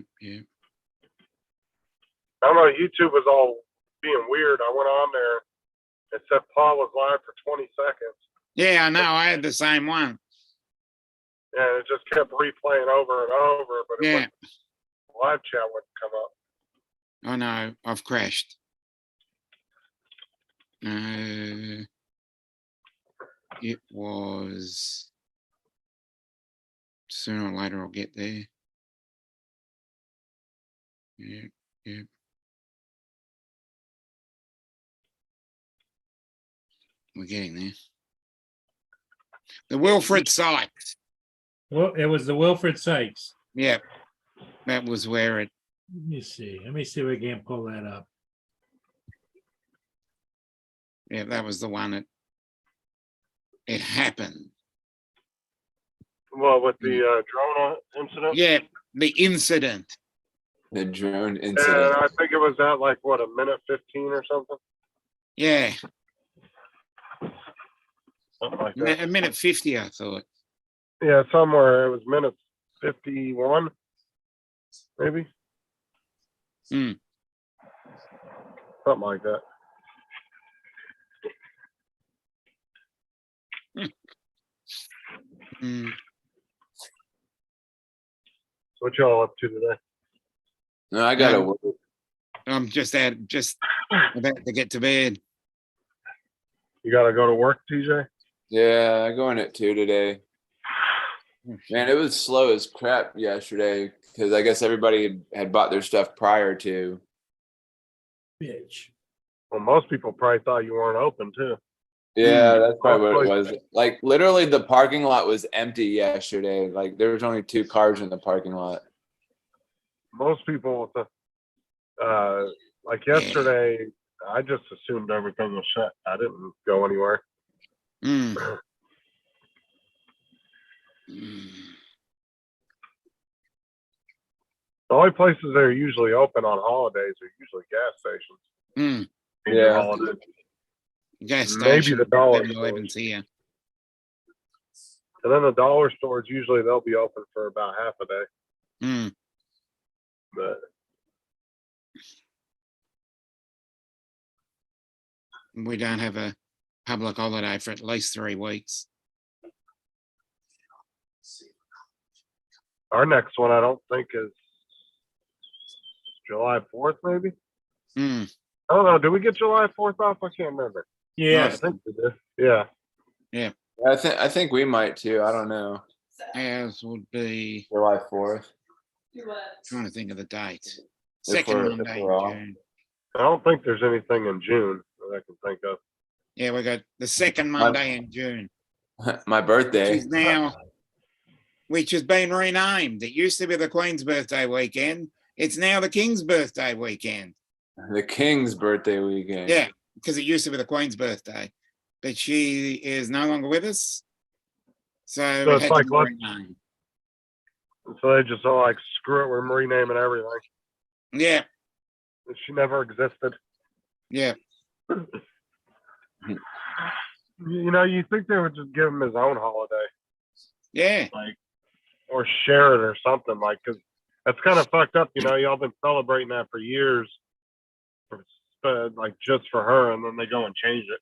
I don't know. YouTube was all being weird. I went on there. It said Paul was live for 20 seconds. Yeah, I know. I had the same one. And it just kept replaying over and over. But Yeah. live chat wouldn't come up. I know. I've crashed. It was sooner or later I'll get there. Yep. We're getting there. The Wilfred Sykes. Well, it was the Wilfred Sykes. Yep. That was where it. Let me see if we can pull that up. Yeah, that was the one it happened. Well, with the drone incident. Yeah, the incident. The drone And incident. I think it was at like what, a minute 15 or something. Yeah, Something like that. a minute 50, I thought. Yeah, somewhere it was minute 51, maybe. Hmm. Something like that. Mm. What y'all up to today? No, I gotta Um, work. I'm just about to get to bed. You gotta go to work, TJ? Yeah, I going at 2 today. Man, it was slow as crap yesterday because I guess everybody had bought their stuff prior to. Bitch. Well, most people probably thought you weren't open too. Yeah, that's probably what it Hopefully. was. Like literally the parking lot was empty yesterday. Like there was only 2 cars in the parking lot. Most people, like yesterday, I just assumed everything was shut. I didn't go anywhere. Mm. Mm. The only places that are usually open on holidays are usually gas stations. Mm. Major Yeah. holidays. Gas Maybe station. the dollar 7-Eleven's here. And then the dollar stores, usually they'll be open for about half a day. Mm. But We don't have a public holiday for at least 3 weeks. our next one, I don't think is July 4th, maybe. Mm. I don't know. Did we get July 4th off? I can't remember. I Yes. think we did. Yeah. I think we might too. I don't know. Ours would be, July 4th. trying to think of the date. If Second we're- if Monday we're in off. June. I don't think there's anything in June that I can think of. Yeah, we got the second Monday in June. My birthday. Which is now which has been renamed. It used to be the Queen's birthday weekend. It's now the King's birthday weekend. The King's birthday weekend. Yeah, because it used to be the Queen's birthday, but she is no longer with us. So, So it it's had like to be what- renamed. So they just all like, screw it, we're renaming everything. Yeah, She never existed. yeah. You know, you think they would just give him his own holiday, Yeah, or share it or something, like, because that's kind of fucked up. You know, y'all been celebrating that for years, like just for her, and then they go and change it.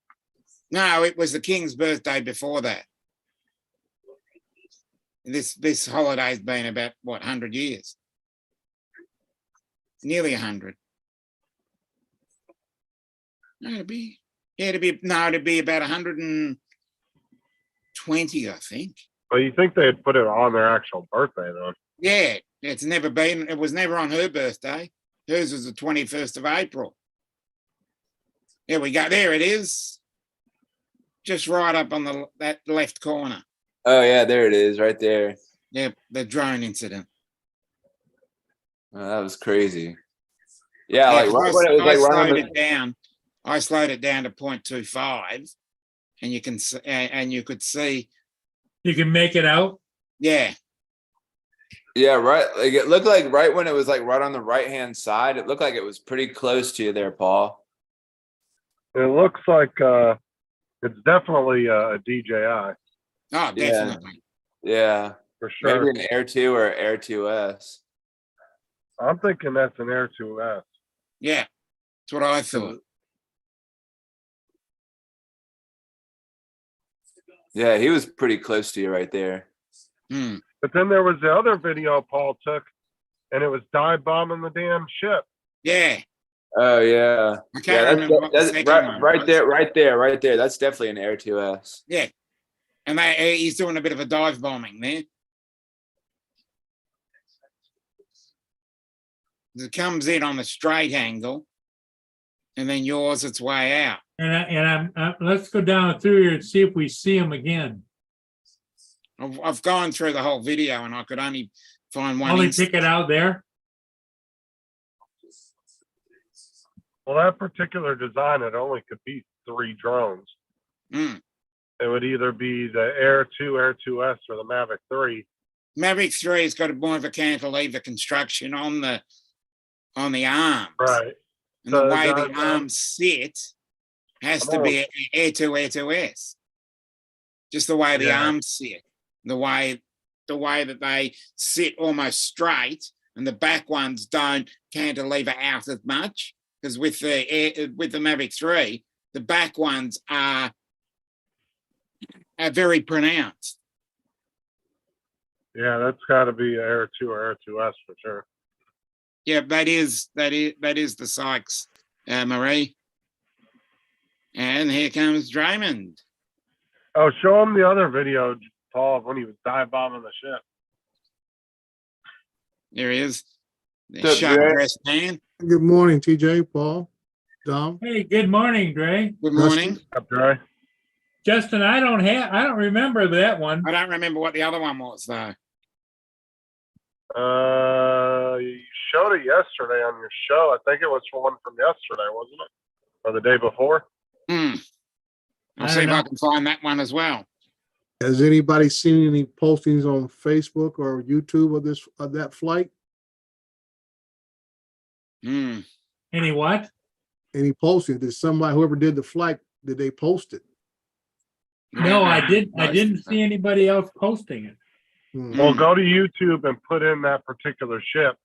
no, it was the King's birthday before that. This holiday's been about what 100 years, nearly 100. No, it'd be about 120, I think. But you think they'd put it on their actual birthday, though? Yeah, it was never on her birthday. Hers was the 21st of April. There we go. There it is. Just right up on that left corner. Oh yeah, there it is, right there. Yeah, the drone incident. Oh, that was crazy. Yeah, Yeah, like 'cause right when it was like right on slowed the, it down. I slowed it down to 0.25, and you can and you could see. You can make it out. Yeah, yeah, right. Like it looked like right when it was like right on the right hand side, it looked like it was pretty close to you there, Paul. It looks like it's definitely a DJI oh, definitely. Yeah. for sure. Maybe an Air 2 or Air 2S. I'm thinking that's an Air 2S. Yeah, that's what I thought. Yeah, he was pretty close to you right there. Hmm. But then there was the other video Paul took, and it was dive bombing the damn ship. Yeah, Oh yeah. I Yeah, can't remember what the that's second right, one right was. there, right there, right there. That's definitely an Air 2S. Yeah, and he's doing a bit of a dive bombing there. It comes in on a straight angle, and then yours its way out. And let's go down through here and see if we see him again. I've gone through the whole video, and I could only find one. Only instance. pick it out there. Well, that particular design, it only could be 3 drones. Mm. It would either be the Air 2, Air 2S, or the Mavic 3. Mavic 3 has got more of a cantilever construction on the arms. Right. And So the way that- the arms sit has to Oh. be Air 2, Air 2S. Just the way the Yeah. arms sit, the way that they sit almost straight, and the back ones don't cantilever out as much. Because with the Mavic 3, the back ones are very pronounced. Yeah, that's got to be Air 2 or Air 2S for sure. Yeah, that is the Sykes, Marie. And here comes Draymond. Oh, show him the other video, Paul, when he was dive bombing the ship. There he is. The What's up, sharp Dre? dressed man. Good morning, TJ, Paul, Dom. Hey, good morning, Dre. Good morning. Up there. Justin, I don't remember that one. I don't remember what the other one was though. You showed it yesterday on your show. I think it was for one from yesterday, wasn't it? Or the day before? Hmm. I'll I see if don't I know. can find that one as well. Has anybody seen any postings on Facebook or YouTube of that flight? Hmm. Any what? Any postings? Did somebody, whoever did the flight, did they post it? No, I didn't see anybody else posting it. Hmm, Well, go to YouTube and put in that particular ship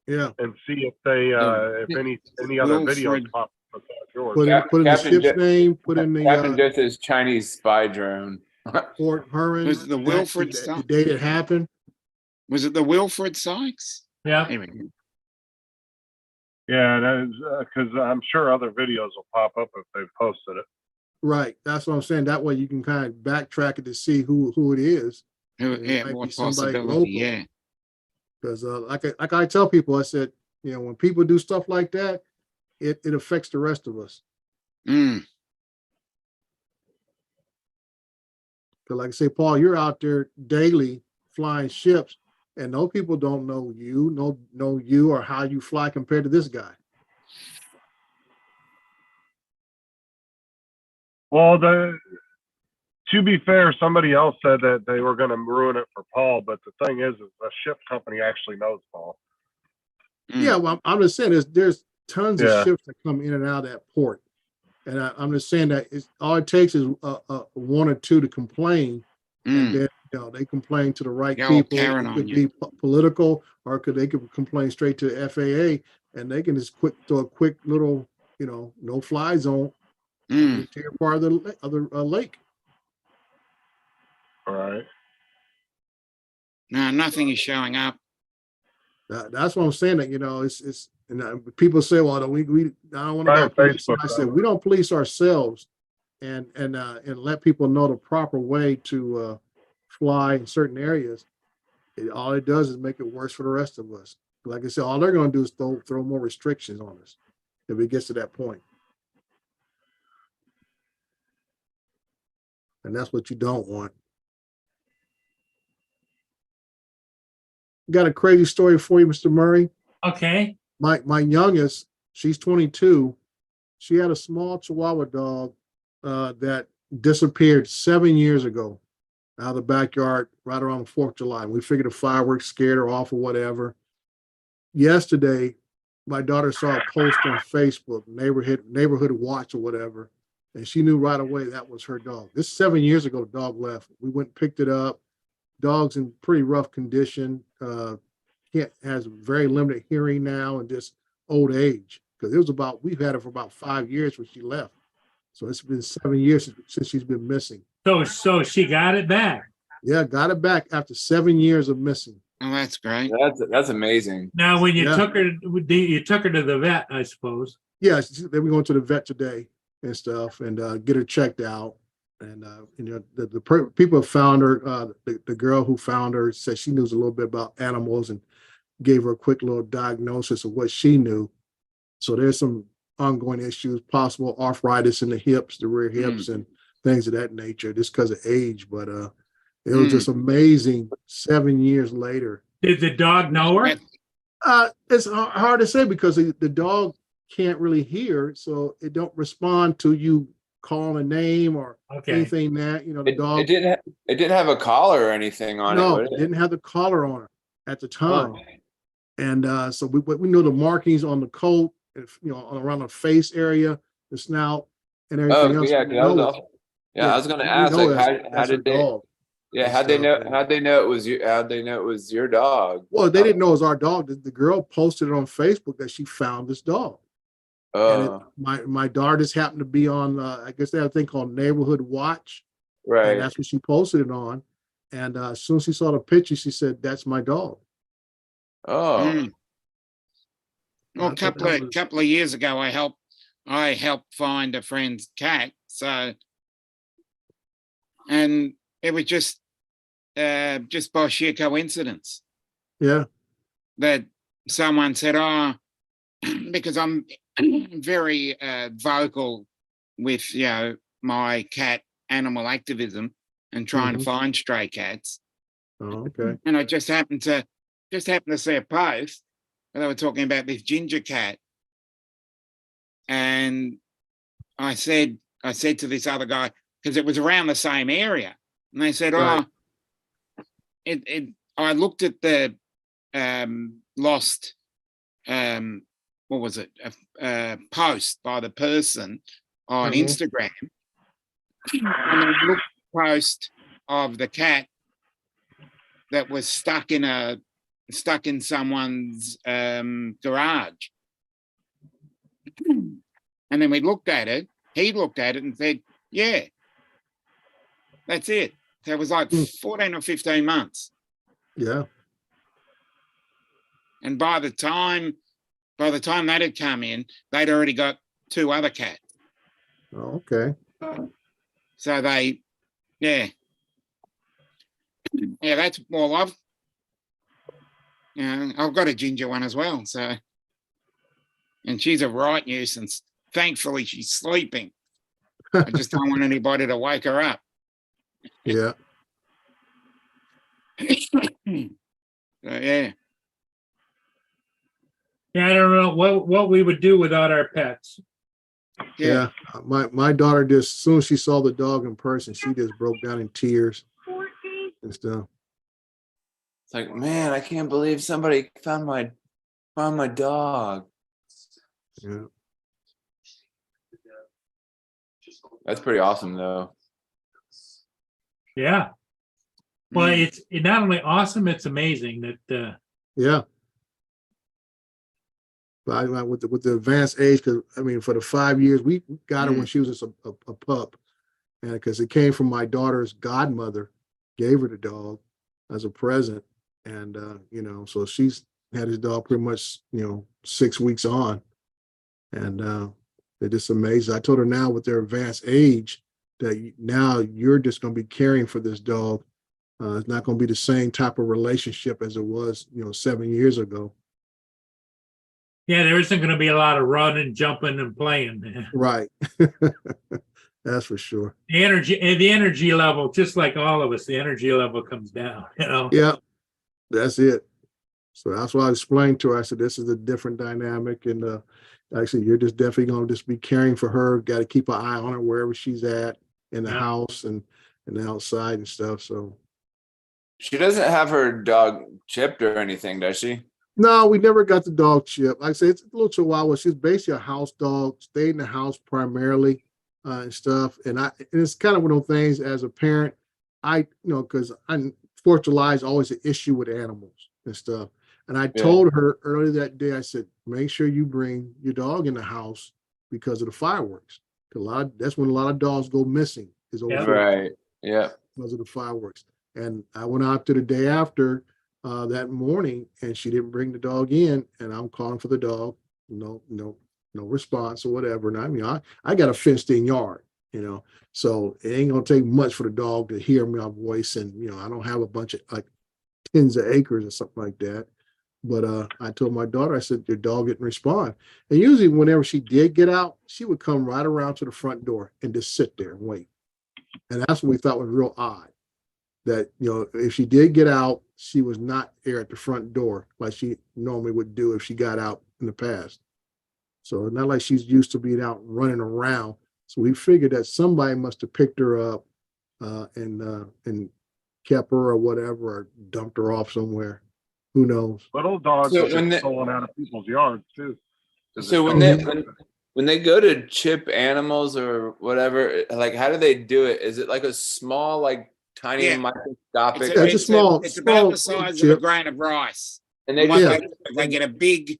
Yeah, and see if they, if any other videos Wilfred. pop up with yours. put in the Captain ship's Jo- name, put in Captain the Joseph's Chinese spy drone. Port Huron. Was it the Wilfred the stuff? date it happened. Was it the Wilfred Sykes? Yeah. There we go. Yeah, that is because I'm sure other videos will pop up if they've posted it. Right, that's what I'm saying. That way you can kind of backtrack it to see who it is. It Yeah, might what be somebody possibility? local. Yeah. Because like I tell people, I said, you know, when people do stuff like that, it affects the rest of us. Mm. Because like I say, Paul, you're out there daily flying ships, and those people don't know you or how you fly compared to this guy. Well, to be fair, somebody else said that they were going to ruin it for Paul, but the thing is the ship company actually knows Paul. Mm. Yeah, well, I'm just saying there's tons of Yeah. ships that come in and out of that port, and I'm just saying that all it takes is one or two to complain, and Mm. then they complain to the right Go all people. Karen It on could you. be political, or they could complain straight to the FAA, and they can just throw a quick little no fly zone Mm. into your part of the lake. All right. No, nothing is showing up. That's what I'm saying. That it's and people say, well, we I don't want Try to on police. Facebook, I said though. we don't police ourselves, and let people know the proper way to fly in certain areas. All it does is make it worse for the rest of us. Like I said, all they're going to do is throw more restrictions on us if it gets to that point, and that's what you don't want. Got a crazy story for you, Mr. Murray. Okay. My youngest, she's 22. She had a small Chihuahua dog that disappeared 7 years ago out of the backyard right around the 4th of July. We figured the fireworks scared her off or whatever. Yesterday, my daughter saw a post on Facebook, neighborhood watch or whatever, and she knew right away that was her dog. This 7 years ago, the dog left. We went and picked it up. Dog's in pretty rough condition. Has very limited hearing now and just old age. Because we've had her for about 5 years when she left. So it's been 7 years since she's been missing. So she got it back. Yeah, got it back after 7 years of missing. Oh, that's great. That's amazing. Now, when you Yeah. took her to the vet, I suppose. Yeah, then we're going to the vet today and stuff and get her checked out. And people have found her. The girl who found her said she knows a little bit about animals and gave her a quick little diagnosis of what she knew. So there's some ongoing issues, possible arthritis in the hips, the rear hips, and things of that nature, just because of age. But it was just amazing. 7 years later, Did the dog know her? it's hard to say because the dog can't really hear, so it don't respond to you calling a name or Okay. anything that the dog. It didn't have a collar or anything on No, it. it Would it? didn't have the collar on her at the time. Oh. And so we know the markings on the coat, around the face area, the snout, and everything else. Yeah, We 'cause I was know also- I was gonna we ask, know like, how that's her did they? dog. Yeah, and how'd they know? stuff, and- How'd they know it was you? How'd they know it was your dog? Well, they didn't know it was our dog. The girl posted it on Facebook that she found this dog. And my daughter just happened to be on, I guess they have a thing called Neighborhood Watch, and right. that's what she posted it on. And as soon as she saw the picture, she said, "That's my dog." Oh, Mm. Well, I a thought that was- couple of years ago, I helped find a friend's cat. So, and it was just by sheer coincidence Yeah, that someone said, "Oh," because I'm very vocal with my cat animal activism and trying to find stray cats, oh, okay. and I just happened to see a post where they were talking about this ginger cat, and I said to this other guy, because it was around the same area, and they said, Right. "Oh, I looked at the lost what was it, a post by the person on Mhm. Instagram, and I looked at the post of the cat that was stuck in someone's garage." And then we looked at it, he looked at it and said, "Yeah, that's it." So it was like 14 or 15 months. Yeah, And by the time that had come in, they'd already got 2 other cats. oh, okay. So that's more love. I've got a ginger one as well. So, and she's a right nuisance. Thankfully, she's sleeping. I just don't want anybody to wake her up. Yeah, Yeah. Yeah, I don't know what we would do without our pets. Yeah. My daughter just, as soon as she saw the dog in person, she just broke down in tears and stuff. It's like, man, I can't believe somebody found my dog. Yeah. That's pretty awesome, though. Yeah. Well, Mm. it's not only awesome, it's amazing that Yeah. But with the advanced age, because I mean, for the 5 years, we got her when she was just a pup, and because it came from my daughter's godmother, gave her the dog as a present, and you know, so she's had his dog pretty much 6 weeks on, and they're just amazing. I told her now with their advanced age that now you're just going to be caring for this dog. It's not going to be the same type of relationship as it was 7 years ago. yeah, there isn't going to be a lot of running, jumping, and playing. Right. That's for sure. The energy level, just like all of us, the energy level comes down. Yeah, that's it. So that's why I explained to her. I said, this is a different dynamic. And actually, you're just definitely going to just be caring for her. Got to keep an eye on her wherever she's at in the Yeah. house and outside and stuff. So She doesn't have her dog chipped or anything, does she? no, we never got the dog chip. Like I say, it's a little chihuahua. She's basically a house dog, stayed in the house primarily and stuff. And it's kind of one of those things as a parent, because I'm Fourth of July is always an issue with animals and stuff. And I told her earlier that day, I said, make sure you bring your dog in the house because of the fireworks. That's when a lot of dogs go missing is over Yeah. Right. Yeah. because of the fireworks. And I went out to the day after that morning and she didn't bring the dog in and I'm calling for the dog. No response or whatever. And I mean, I got a fenced in yard, so it ain't going to take much for the dog to hear my voice. And, I don't have a bunch of like tens of acres or something like that. But I told my daughter, I said, your dog didn't respond. And usually whenever she did get out, she would come right around to the front door and just sit there and wait. And that's what we thought was real odd. That, if she did get out, she was not there at the front door like she normally would do if she got out in the past. So it's not like she's used to being out running around. So we figured that somebody must have picked her up and kept her or whatever, or dumped her off somewhere. Who knows? Little dogs So will when get they- stolen out of people's yards too. 'Cause So it's when so- they when they go to chip animals or whatever, like how do they do it? Is it like a small, like tiny Yeah. microscopic? It's a small- It's about the small size of a chip. grain of rice. And they What just they get a big.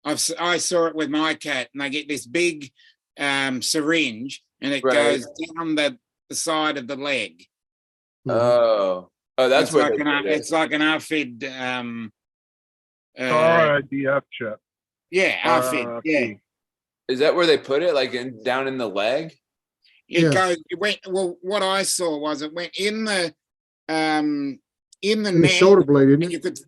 I saw it with my cat, and they get this big syringe, and it Right. goes down the side of the leg. oh that's It's where like they an put it. it's like an ARFID. RIDF chip. Yeah, ARFID. Yeah, Is that where they put it? Like down in the leg? it Yeah. goes. It went. Well, what I saw was it went in the In the neck. shoulder blade, isn't And it? you could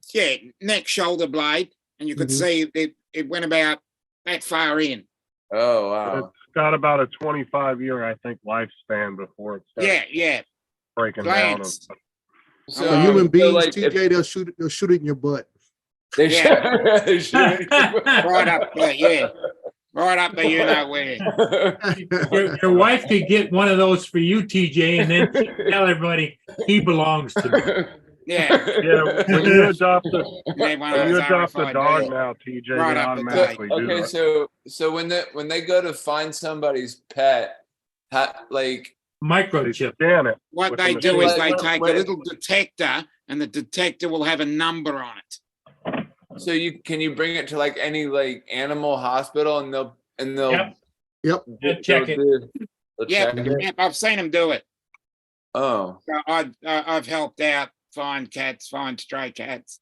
neck shoulder blade, and you could Mhm. see it went about that far in. Oh wow. It's got about a 25-year, I think, lifespan before it starts Yeah. breaking down. Glands. So, For human so, beings, like, TJ, they'll shoot it in your butt. they Yeah. they shoot Right up there, yeah. Right up there, you know where. your wife could get one of those for you, TJ, and then tell everybody he belongs to me. Yeah. Yeah, when you adopt a Made one of when you those adopt a RFID dog deals. now, TJ, Right they up the automatically do Okay, that. so when they go to find somebody's pet, like They Microchip. scan it. What with they the do machine. is they Like, take a when- little detector, and the detector will have a number on it. so can you bring it to like any like animal hospital and they'll Yep. Yep. And check it. They'll Yep, check it? yep, I've seen them do it. Oh, So I've helped out find stray cats.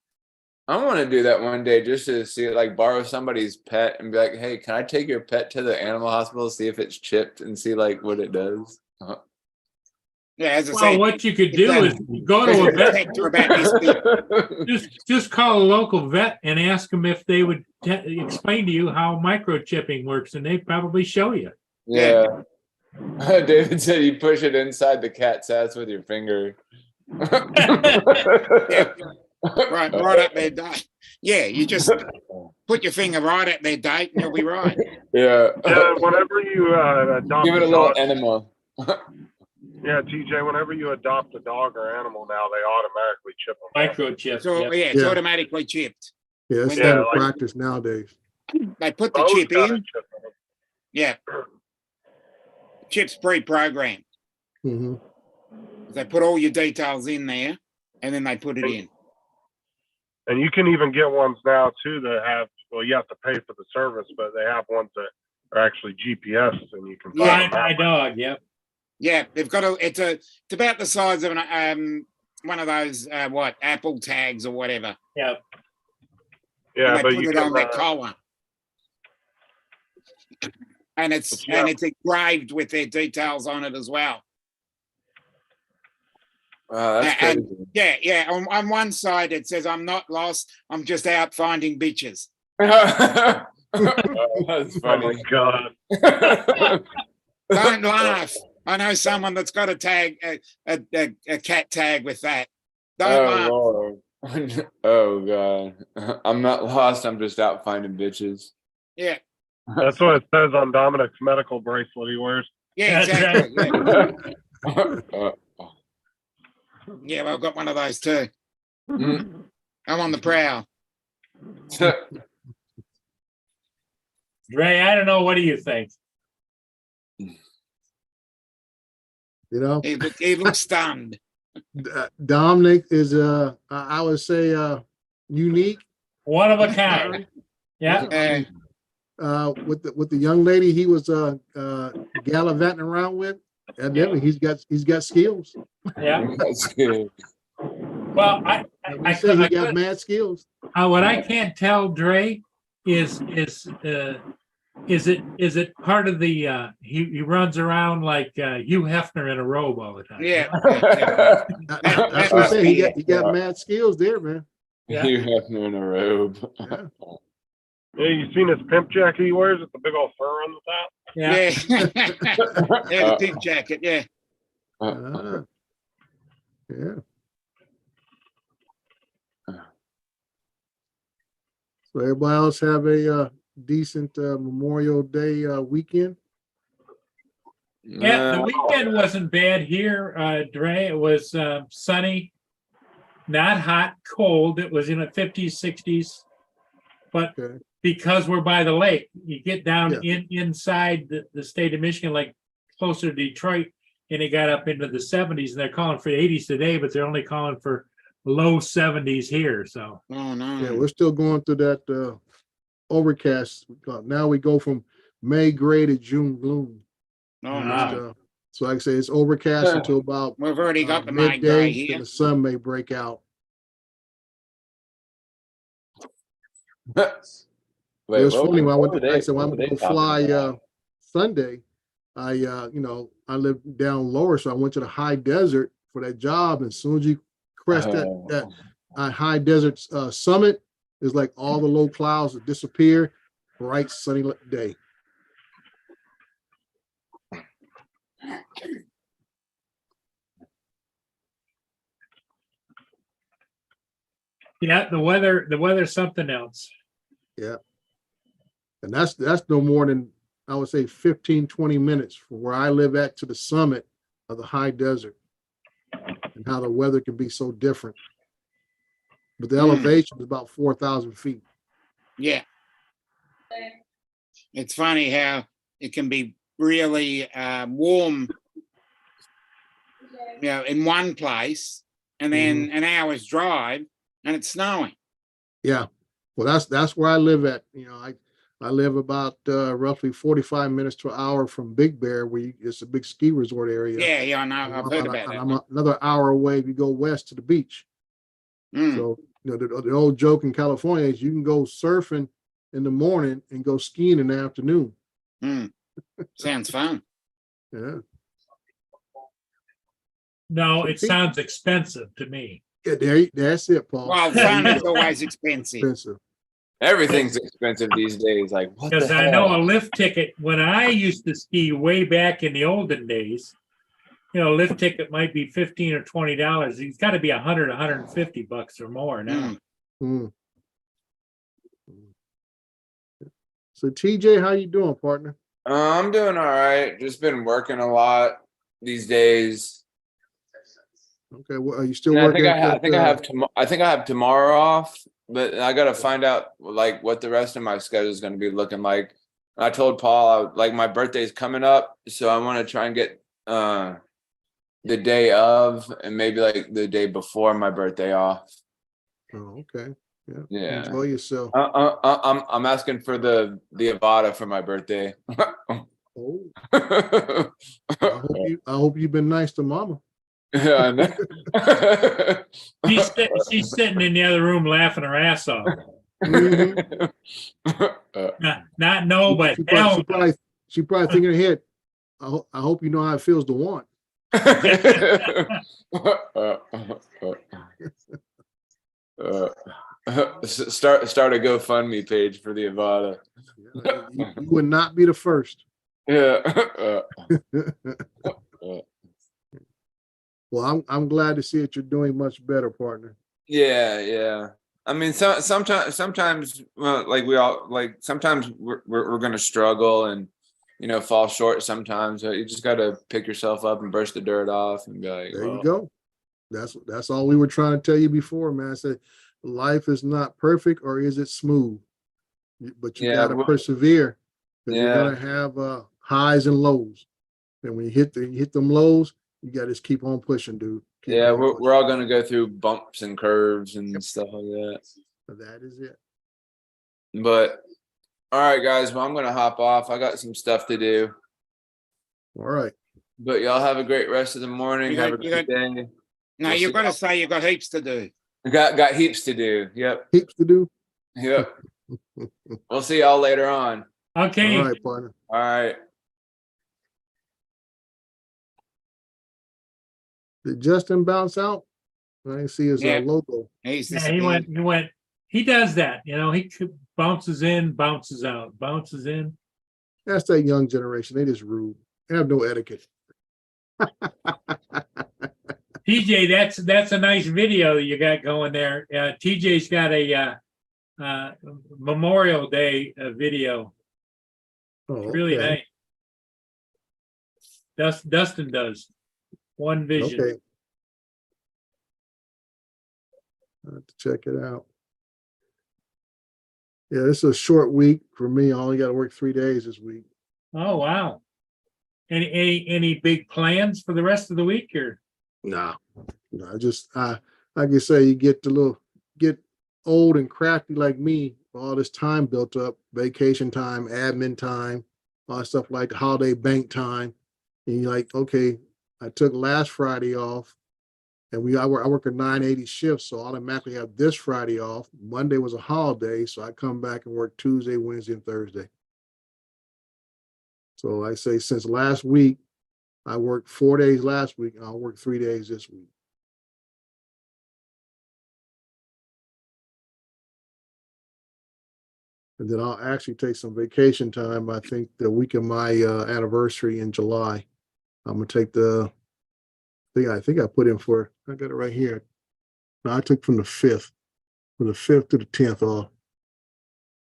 I want to do that one day just to see, like, borrow somebody's pet and be like, "Hey, can I take your pet to the animal hospital, see if it's chipped, and see like what it does?" Yeah, as I Well, said, what you could do is go there's to a a vet. detector about this big. Just call a local vet and ask them if they would explain to you how microchipping works, and they'd probably show you. Yeah. David said you push it inside the cat's ass with your finger. Right up their date. Yeah, you just put your finger right at their date and you'll be right. Yeah. Yeah, whenever you adopt Give it a a little dog, enema. yeah, TJ, whenever you adopt a dog or animal now, they automatically chip them. Microchip. So Yep. yeah, it's Yeah. automatically chipped. Yeah, it's Yeah, standard like- practice nowadays. They put the Both chip got a in. chip in them. Yeah. Chip's pre-programmed. Hmm. They put all your details in there and then they put it in. And you can even get ones now too that have, well, you have to pay for the service, but they have ones that are actually GPS and you can Yeah. find them My out. dog, yep. Yeah, they've got it's about the size of an one of those Apple tags or whatever. Yep. Yeah, And they but put you it can, on their collar. And it's But yeah. and it's engraved with their details on it as well. Wow, that's And- crazy. Yeah. On one side it says, "I'm not lost. I'm just out finding bitches." That's oh my funny. God. Don't laugh. I know someone that's got a tag, a cat tag with that. Don't laugh. Oh Lord. Oh God. I'm not lost. I'm just out finding bitches. Yeah. That's what it says on Dominic's medical bracelet he wears. Yeah, That's exactly. right. Yeah. Yeah, well, I've got one of those too. Mm. I'm on the prowl. Dre, I don't know. What do you think? You know, He looks stunned. Dominic is I would say unique. One of a kind. Yeah. With the young lady he was gallivanting around with, evidently he's got skills. Yeah. That's good. Well, I say he got mad skills. what I can't tell, Dre, is it part of the he runs around like Hugh Hefner in a robe all the time? Yeah. That's what I say. He got mad skills there, man. Yeah. You have me in a robe. Yeah. Yeah, you seen his pimp jacket he wears with the big old fur on the top? Yeah. Yeah. Yeah, the pink jacket. Yeah. Yeah. So everybody else have a decent Memorial Day weekend. Yeah, the weekend wasn't bad here, Dre. It was sunny, not hot, cold. It was in the 50s, 60s. But Okay. because we're by the lake, you get down Yeah. inside the state of Michigan, like closer to Detroit, and it got up into the 70s. And they're calling for 80s today, but they're only calling for low 70s here. So Oh no. Yeah, we're still going through that overcast. Now we go from May gray to June gloom. Oh Wow. no. So like I say, it's overcast until about We've already got the May midday, grey then here. the sun may break out. Wait, It was what funny when I what went. were I they- said when I what went were to they go talking fly about? Sunday. I live down lower, so I went to the high desert for that job. And as soon as you crest that high desert summit, it's like all the low clouds that disappear. Bright sunny day. yeah, the weather's something else. Yeah. And that's no more than, I would say, 15, 20 minutes from where I live at to the summit of the high desert, and how the weather can be so different. But the elevation is about 4,000 feet. Yeah. It's funny how it can be really warm, in one place, and then an hour's drive, and it's snowing. Yeah. Well, that's where I live at. I live about roughly 45 minutes to an hour from Big Bear, where it's a big ski resort area. Yeah, I know. I've heard about that. I'm another hour away if you go west to the beach. Mm. So, the old joke in California is you can go surfing in the morning and go skiing in the afternoon. Mm. Sounds fun. Yeah. No, it sounds expensive to me. Yeah, that's it, Paul. Well, fun is always expensive. Expensive. Everything's expensive these days. Like what the Because I hell? know a lift ticket when I used to ski way back in the olden days, lift ticket might be $15 or $20. He's got to be $150 or more now. Mm. Hmm. So TJ, how you doing, partner? I'm doing all right. Just been working a lot these days. Okay, well, are you still And I working? think I at, think I think I have tomorrow off, but I got to find out like what the rest of my schedule is going to be looking like. I told Paul like my birthday's coming up, so I want to try and get the day of and maybe like the day before my birthday off. Oh, okay. Yeah. Yeah. Enjoy yourself. I'm asking for the Avada for my birthday. Oh, I hope you've been nice to mama. Yeah, I know. She's sitting in the other room laughing her ass off. Mhm. Not no, but She hell, probably thinking ahead. I hope you know how it feels to want. Start a GoFundMe page for the Avada. You would not be the first. Yeah. Well, I'm glad to see that you're doing much better, partner. Yeah. I mean, sometimes, well, like we all like. Sometimes we're gonna struggle and fall short. Sometimes you just gotta pick yourself up and brush the dirt off and be like, There you well, go. That's all we were trying to tell you before, man. I said life is not perfect, or is it smooth? But you Yeah, gotta well, persevere. 'Cause you're yeah. gonna have highs and lows. And when you hit them lows, you gotta just keep on pushing, dude. Keep Yeah, on we're all gonna go through bumps and curves and stuff like that. pushing. That is it. But all right, guys. Well, I'm gonna hop off. I got some stuff to do. All right. But y'all have a great rest of the morning. You Have got- a you great day. No, We'll you've see got to y'all. say you got heaps to do. Got heaps to do. Yep. Heaps to do. Yep. We'll see y'all later on. okay. All right, partner. All right. Did Justin bounce out? I didn't see his Yeah. logo. He's Yeah, he went. He does that. He bounces in, bounces out, bounces in. That's that young generation. They just rude. They have no etiquette. TJ, that's a nice video that you got going there. TJ's got a Memorial Day video. Oh, Really okay. nice. Dustin does. One Vision. Okay. I have to check it out. Yeah, this is a short week for me. I only got to work 3 days this week. Oh wow. Any big plans for the rest of the week or? No, just like you say, you get old and crafty like me. All this time built up, vacation time, admin time, all that stuff like the holiday bank time, and you're like, okay, I took last Friday off, and I work a 980 shift, so I automatically have this Friday off. Monday was a holiday, so I come back and work Tuesday, Wednesday, and Thursday. So I say since last week, I worked 4 days last week, and I'll work 3 days this week. And then I'll actually take some vacation time. I think the week of my anniversary in July, I'm gonna take I think I put in for, I got it right here. No, I took from the 5th to the 10th off.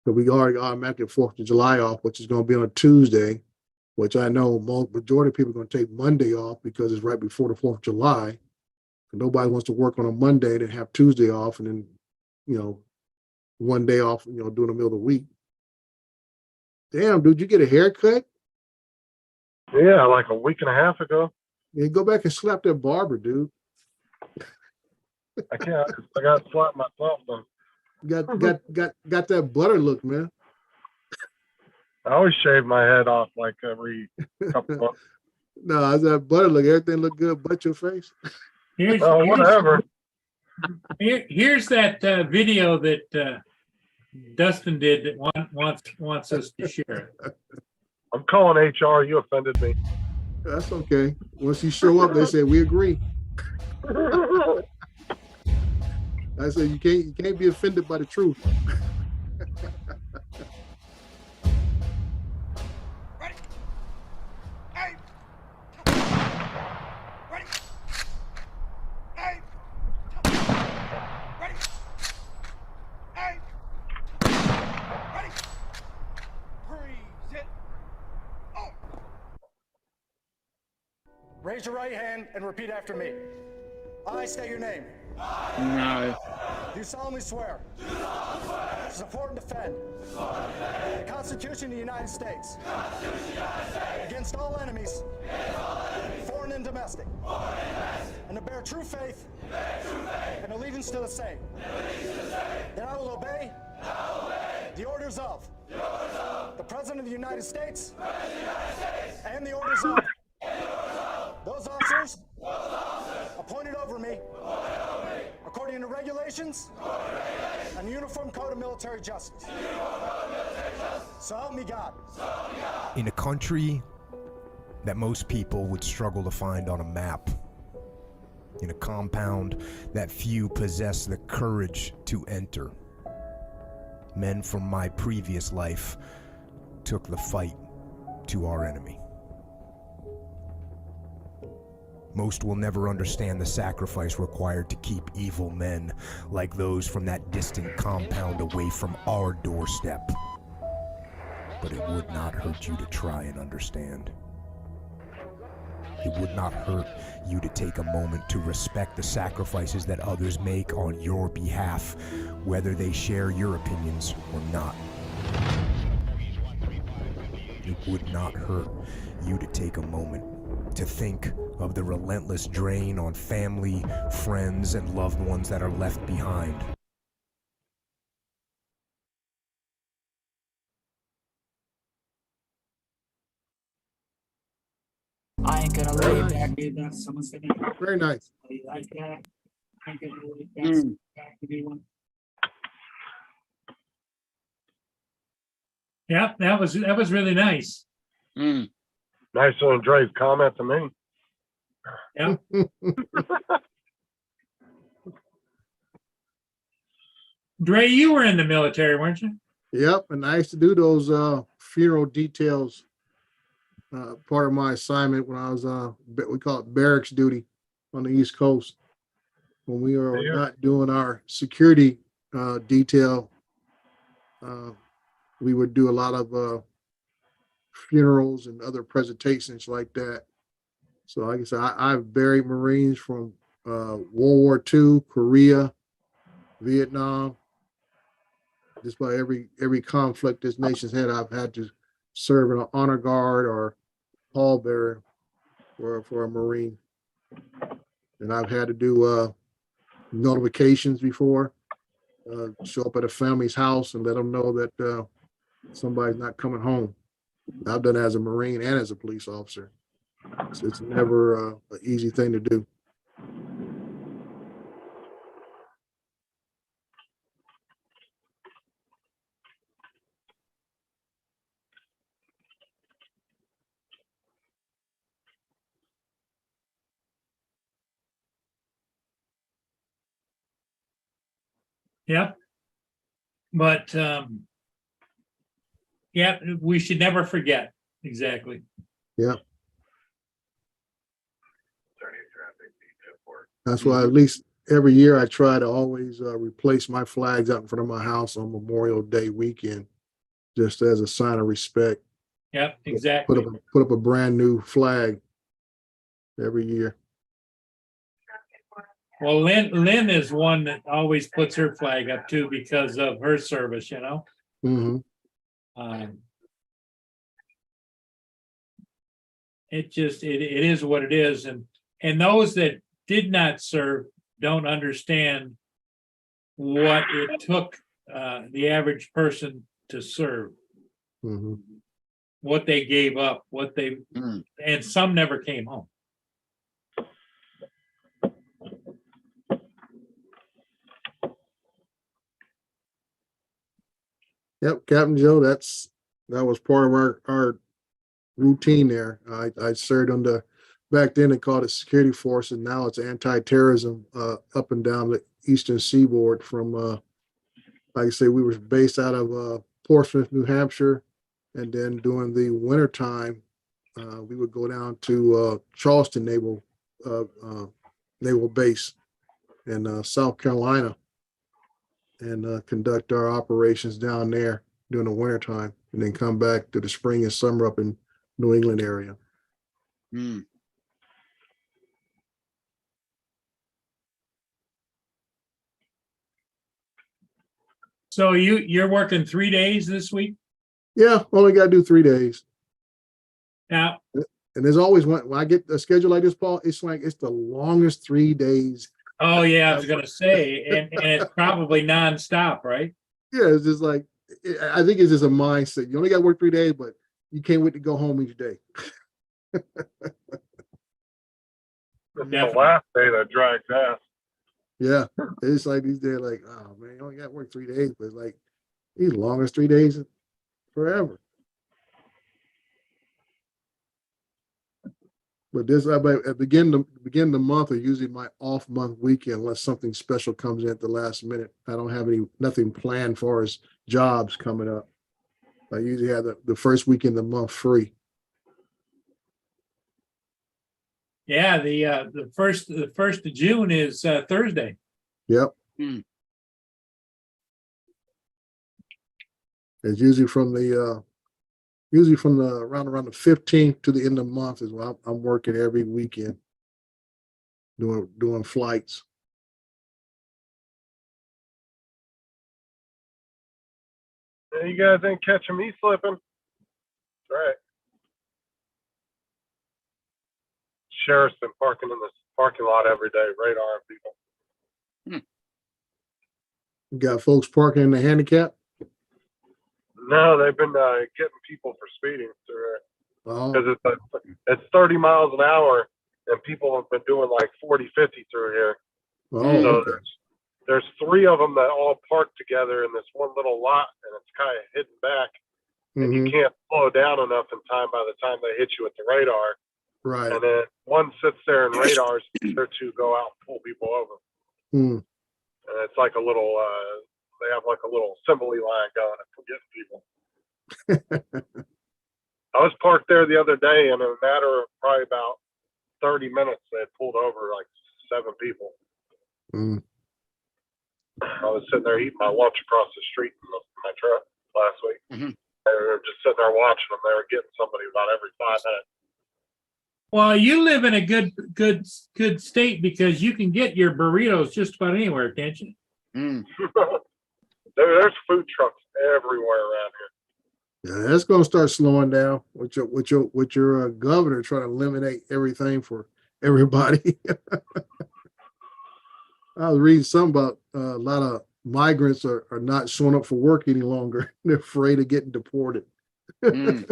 So we already automatically 4th of July off, which is gonna be on a Tuesday, which I know majority of people are gonna take Monday off because it's right before the 4th of July. Nobody wants to work on a Monday, then have Tuesday off, and then, 1 day off, during the middle of the week. Damn, dude, you get a haircut? Yeah, like a week and a half ago. Yeah, go back and slap that barber, dude. I can't. I got to slap myself though. Got that butter look, man. I always shave my head off like every couple months. No, it's that butter look. Everything look good but your face. Here's Whatever. here's that video that Dustin did that wants us to share. I'm calling HR. You offended me. That's okay. Once you show up, they say we agree. I said you can't be offended by the truth. Raise your right hand and repeat after me. I state your name. No. Do solemnly swear. To support and defend. The Constitution of the United States. Against all enemies. Foreign and domestic. And to bear true faith. And allegiance to the same. That I will obey. The orders of. The President of the United States. And the orders of. Those officers. Appointed over me. According to regulations. And the Uniform Code of Military Justice. So help me God. In a country that most people would struggle to find on a map, in a compound that few possess the courage to enter, men from my previous life took the fight to our enemy. Most will never understand the sacrifice required to keep evil men like those from that distant compound away from our doorstep. But it would not hurt you to try and understand. It would not hurt you to take a moment to respect the sacrifices that others make on your behalf, whether they share your opinions or not. It would not hurt you to take a moment to think of the relentless drain on family, friends, and loved ones that are left behind. I ain't gonna lay back, dude. That's someone's gonna Very nice. like that. I ain't gonna lay back to be one. Yeah, that was really nice. Mm. Nice one, Dre's comment to me. Yeah. Dre, you were in the military, weren't you? Yep, and I used to do those funeral details. Part of my assignment when I was we call it barracks duty on the East Coast. When we were Yeah. not doing our security detail, we would do a lot of funerals and other presentations like that. So like I said, I've buried Marines from World War II, Korea, Vietnam. Just about every conflict this nation's had, I've had to serve in an honor guard or pallbearer for a Marine. And I've had to do notifications before, show up at a family's house and let them know that somebody's not coming home. I've done it as a Marine and as a police officer. So it's never an easy thing to do. Yep. But yeah, we should never forget. Exactly. That's why at least every year I try to always replace my flags out in front of my house on Memorial Day weekend, just as a sign of respect. Yep, exactly. Put up a brand new flag every year. Well, Lynn is one that always puts her flag up too because of her service, you know. Hmm. It just it is what it is, and those that did not serve don't understand what it took the average person to serve, Hmm. what they gave up, Mm. and some never came home. Yep, Captain Joe, that was part of our routine there. I served under, back then they called it security force, and now it's anti-terrorism up and down the eastern seaboard from like I say, we were based out of Portsmouth, New Hampshire, and then during the winter time, we would go down to Charleston Naval Base in South Carolina and conduct our operations down there during the winter time, and then come back to the spring and summer up in New England area. Mm. So you're working 3 days this week? Yeah, only got to do 3 days. Now, And there's always when I get a schedule like this, Paul, it's like it's the longest 3 days. oh yeah, I was gonna say, and it's probably nonstop, right? Yeah, it's just like I think it's just a mindset. You only got to work 3 days, but you can't wait to go home each day. It's the Definitely. last day that drags ass. Yeah, it's like these days, like, oh man, you only got to work 3 days, but it's like these longest 3 days forever. But this, at begin the month, are usually my off month weekend, unless something special comes in at the last minute. I don't have nothing planned for as jobs coming up. I usually have the first weekend of the month free. Yeah, the first of June is Thursday. Yep. Hmm. It's usually from the around the 15th to the end of the month is when I'm working every weekend doing flights. Yeah, you guys ain't catching me slipping. That's right. Sheriff's been parking in this parking lot every day, radaring people. You got folks parking in the handicap. No, they've been getting people for speeding through there Oh, because it's 30 miles an hour, and people have been doing like 40, 50 through here. So okay. there's 3 of them that all park together in this one little lot, and it's kind of hidden back, and you Mhm. can't slow down enough in time by the time they hit you with the radar. Right. And then one sits there and radars, the other 2 go out and pull people over. Hmm. And it's like a little, they have like a little assembly line going for getting people. I was parked there the other day, and in a matter of probably about 30 minutes, they had pulled over like 7 people. Mm. I was sitting there eating my lunch across the street in my truck last week. Mhm. They were just sitting there watching them. They were getting somebody about every 5 minutes. Well, you live in a good state because you can get your burritos just about anywhere, can't you? Mm. There's food trucks everywhere around here. Yeah, that's going to start slowing down with your governor trying to eliminate everything for everybody. I was reading something about a lot of migrants are not showing up for work any longer. They're afraid of getting deported. Mm.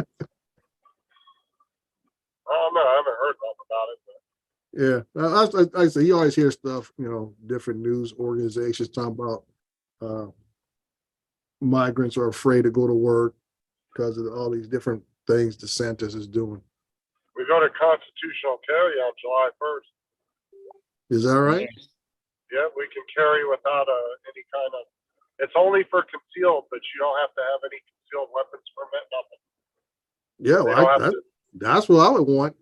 I don't know. I haven't heard nothing about it. But Yeah, I say you always hear stuff, different news organizations talking about migrants are afraid to go to work because of all these different things DeSantis is doing. we go to constitutional carry on July 1st. Is that right? Yeah, we can carry without any kind of. It's only for concealed, but you don't have to have any concealed weapons permit. Nothing. Yeah, They well, don't have to. that's what I would want.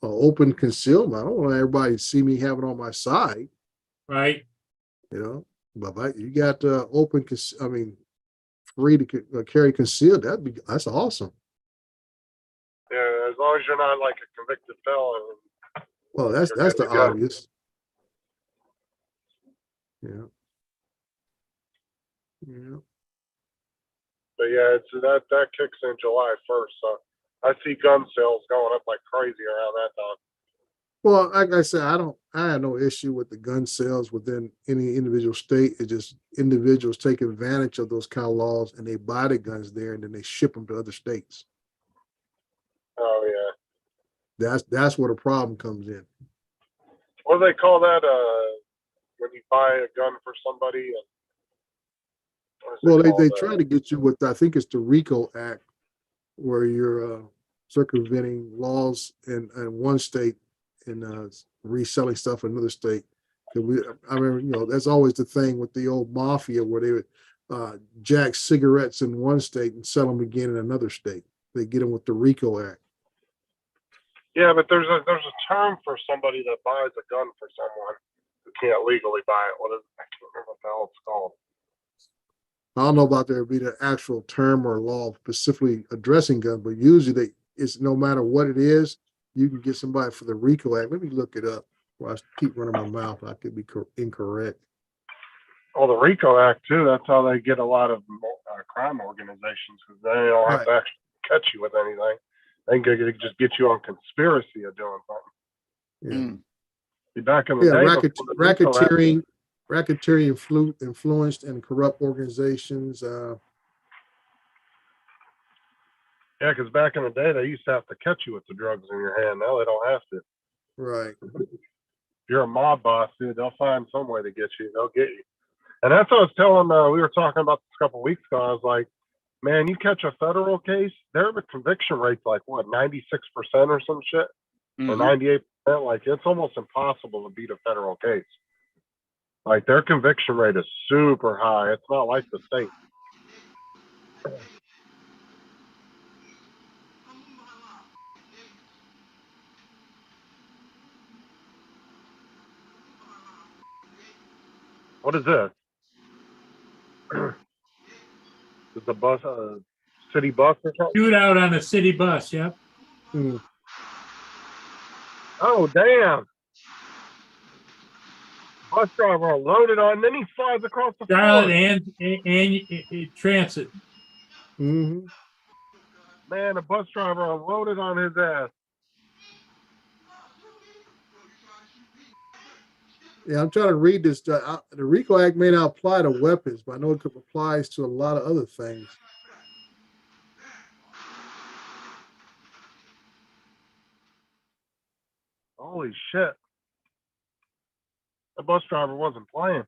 Open concealment. I don't want everybody to see me having it on my side. Right. But you got open. Free to carry concealed. That's awesome. Yeah, as long as you're not like a convicted felon. Well, that's You're good the to go. obvious. Yeah. Yeah. But yeah, it's that kicks in July 1st. So I see gun sales going up like crazy around that time. Well, like I said, I have no issue with the gun sales within any individual state. It's just individuals take advantage of those kind of laws and they buy the guns there and then they ship them to other states. Oh yeah. That's where the problem comes in. What do they call that? When you buy a gun for somebody and. Well, they try to get you with, I think it's the RICO Act, where you're circumventing laws in one state and reselling stuff in another state. I remember, that's always the thing with the old mafia where they would jack cigarettes in one state and sell them again in another state. They get them with the RICO Act. Yeah, but there's a term for somebody that buys a gun for someone who can't legally buy it. What is I can't remember what the hell it's called. I don't know about there being an actual term or law specifically addressing guns, but usually it's no matter what it is, you can get somebody for the RICO Act. Let me look it up while I keep running my mouth. I could be incorrect. Well, the RICO Act too. That's how they get a lot of crime organizations, because they don't have Right. to actually catch you with anything. They can just get you on conspiracy of doing something. Yeah. See, back in the Yeah, day, before the RICO Act, racketeering, influenced and corrupt organizations. yeah, because back in the day, they used to have to catch you with the drugs in your hand. Now they don't have to. Right. If you're a mob boss, dude, they'll find some way to get you. They'll get you. And that's what I was telling. We were talking about this a couple of weeks ago. I was like, man, you catch a federal case, their conviction rate's like what, 96% or some shit, or 98%. Like it's almost impossible to beat a federal case. Like their conviction rate is super high. It's not like the state. What is this? Is the bus a city bus or something? Shootout on a city bus, yep. Mm. Oh, damn. Bus driver loaded on, then he flies across the Charlotte floor. and Transit. Hmm. Man, the bus driver unloaded on his ass. Yeah, I'm trying to read this. The RICO Act may not apply to weapons, but I know it applies to a lot of other things. Holy shit. The bus driver wasn't playing.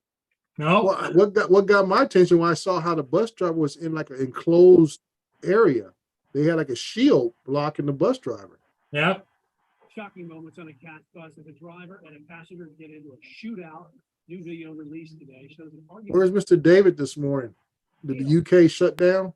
No, Well, what got my attention when I saw how the bus driver was in like an enclosed area. They had like a shield blocking the bus driver. yep. Shocking moments on a CATS bus as a driver and a passenger get into a shootout. New video released today shows an argument. Where's Mr. David this morning? Did the UK shut down?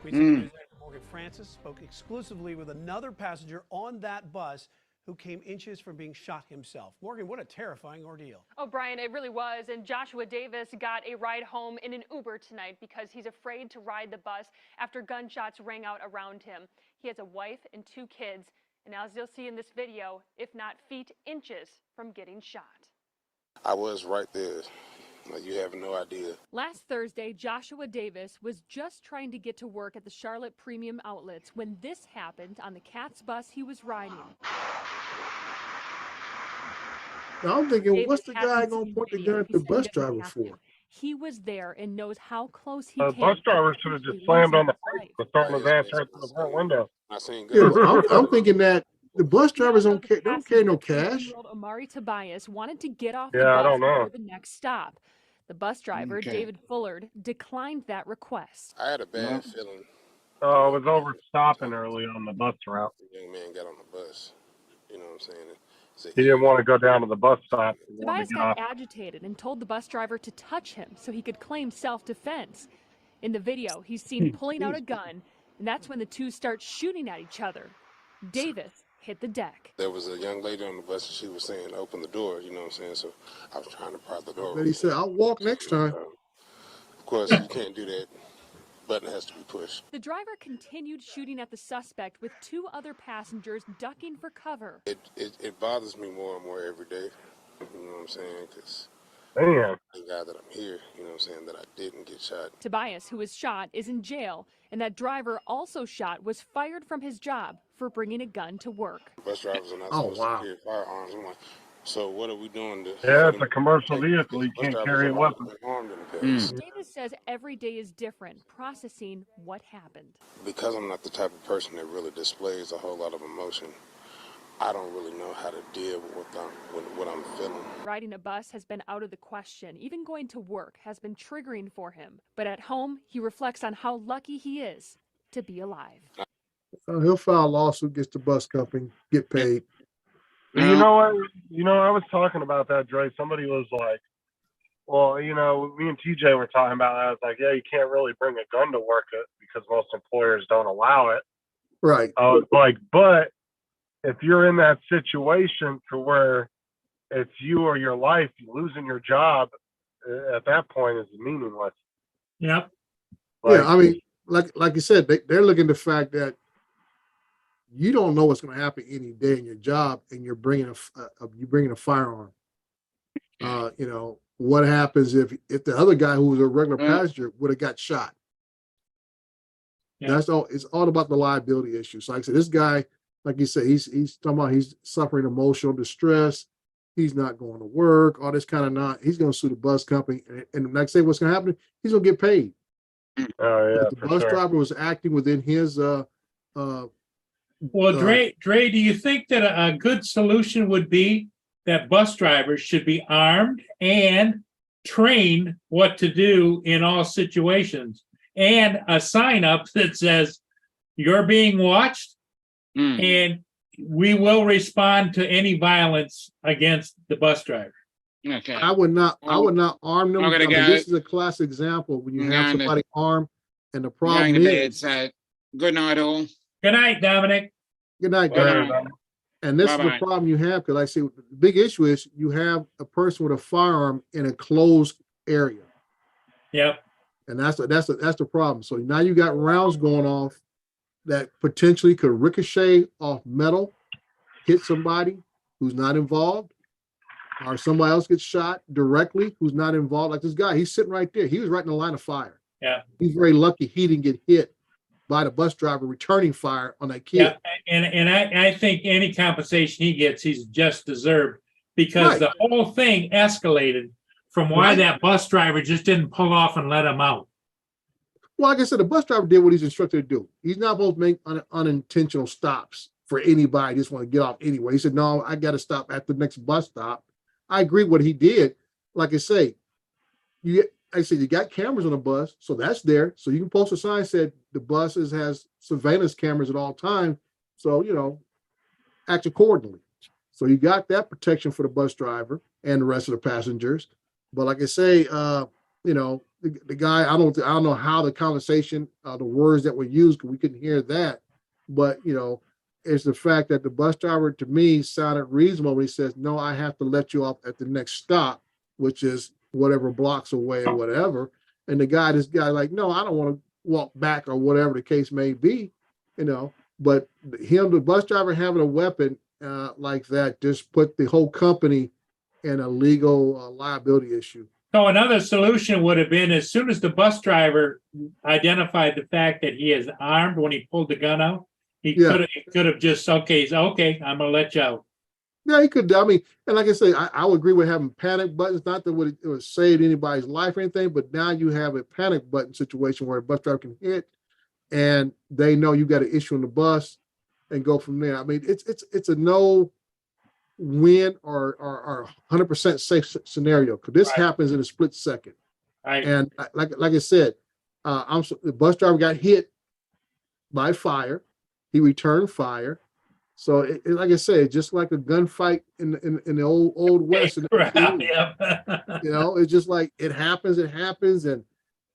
Morgan Francis spoke exclusively with another passenger on that bus who came inches from being shot himself. Morgan, what a terrifying ordeal. Oh, Brian, it really was. And Joshua Davis got a ride home in an Uber tonight because he's afraid to ride the bus after gunshots rang out around him. He has a wife and 2 kids. And as you'll see in this video, if not feet, inches from getting shot. I was right there. Like, you have no idea. Last Thursday, Joshua Davis was just trying to get to work at the Charlotte Premium Outlets when this happened on the CATS bus he was riding. Now I'm thinking, Davis what's the guy hasn't gonna seen point the video. gun at He the said bus it never driver happened. for? He was there and knows how close he The came. bus to driver should have just potentially slammed on the losing brakes his and thrown his ass right through the front window. I seen Yeah, guns. but I'm thinking that the bus drivers Now, don't carry no the cash. 21-year-old Amari Tobias wanted to get off the Yeah, I bus don't know. before the next stop. The bus driver, Okay. David Fullard, declined that request. I had a bad feeling. Oh, it was over stopping early on the bus route. The young man got on the bus. You know what I'm saying? So He didn't want to go down to the bus stop. He wanted Tobias to get got off. agitated and told the bus driver to touch him so he could claim self-defense. In the video, he's seen pulling out a gun, and that's when the two start shooting at each other. Davis hit the deck. there was a young lady on the bus and she was saying, open the door. You know what I'm saying? So I was trying to pry the door. But he said, I'll walk next time. Of course, you can't do that. Button has to be pushed. The driver continued shooting at the suspect with 2 other passengers ducking for cover. It bothers me more and more every day. You know what I'm saying? Because Damn. thank God that I'm here. You know what I'm saying? That I didn't get shot. Tobias, who was shot, is in jail, and that driver also shot was fired from his job for bringing a gun to work. Bus drivers are not Oh, supposed wow. to carry firearms. I'm like, so what are we doing to? Yeah, it's a commercial vehicle. You Bus can't drivers carry a have weapon. been armed in the past. Davis says every day is different, processing what happened. Because I'm not the type of person that really displays a whole lot of emotion, I don't really know how to deal with what I'm feeling. Riding a bus has been out of the question. Even going to work has been triggering for him. But at home, he reflects on how lucky he is to be alive. He'll file a lawsuit, gets the bus company, get paid. You know what? I was talking about that, Dre. Somebody was like, well, me and TJ were talking about that. I was like, yeah, you can't really bring a gun to work because most employers don't allow it. Right. I was like, but if you're in that situation to where it's you or your life, losing your job at that point is meaningless. Yep. Yeah, I mean, like you said, they're looking at the fact that you don't know what's going to happen any day in your job, and you're bringing a firearm. what happens if the other guy who was a regular Mm. passenger would have got shot? Yeah. That's all. It's all about the liability issue. So like I said, this guy, like you said, he's talking about he's suffering emotional distress. He's not going to work, all this kind of not. He's going to sue the bus company, and like I say, what's going to happen? He's going to get paid. Oh yeah, If the for bus sure. driver was acting within his Well, Dre, do you think that a good solution would be that bus drivers should be armed and trained what to do in all situations, and a sign up that says you're being watched Mm. and we will respond to any violence against the bus driver? Okay. I would not arm them. I'm gonna go. This is a classic example when you I'm have going to- somebody armed, and the I'm problem going to bed, is. so good night all. Good night, Dominic. Good night, Bye-bye. guys. And this is the Bye-bye. problem you have, because I see the big issue is you have a person with a firearm in a closed area. Yep. And that's the problem. So now you got rounds going off that potentially could ricochet off metal, hit somebody who's not involved, or somebody else gets shot directly who's not involved. Like this guy, he's sitting right there. He was right in the line of fire. Yeah. He's very lucky he didn't get hit by the bus driver returning fire on that kid. Yeah, and I think any compensation he gets, he's just deserved, because Right. the whole thing escalated from why Right. that bus driver just didn't pull off and let him out. Well, like I said, the bus driver did what he's instructed to do. He's not supposed to make unintentional stops for anybody. Just want to get off anyway. He said, "No, I got to stop at the next bus stop." I agree what he did. Like I say, you got cameras on the bus, so that's there. So you can post a sign said the buses has surveillance cameras at all times. So act accordingly. So you got that protection for the bus driver and the rest of the passengers. But like I say, the guy, I don't know how the conversation, the words that were used, because we couldn't hear that. But it's the fact that the bus driver, to me, sounded reasonable when he says, "No, I have to let you off at the next stop," which is whatever blocks away or whatever. And this guy, like, "No, I don't want to walk back," or whatever the case may be. But the bus driver having a weapon like that just put the whole company in a legal liability issue. So another solution would have been, as soon as the bus driver identified the fact that he is armed when he pulled the gun out, he Yeah. could have just, okay, I'm gonna let you out. Yeah, he could. I mean, and like I say, I would agree with having panic buttons. Not that it would save anybody's life or anything, but now you have a panic button situation where a bus driver can hit, and they know you got an issue on the bus, and go from there. I mean, it's a no win or 100% safe scenario, because this Right. happens in a split second. Right. And like I said, the bus driver got hit by fire. He returned fire. So like I said, just like a gunfight in the old West. Right, yep. It's just like it happens, and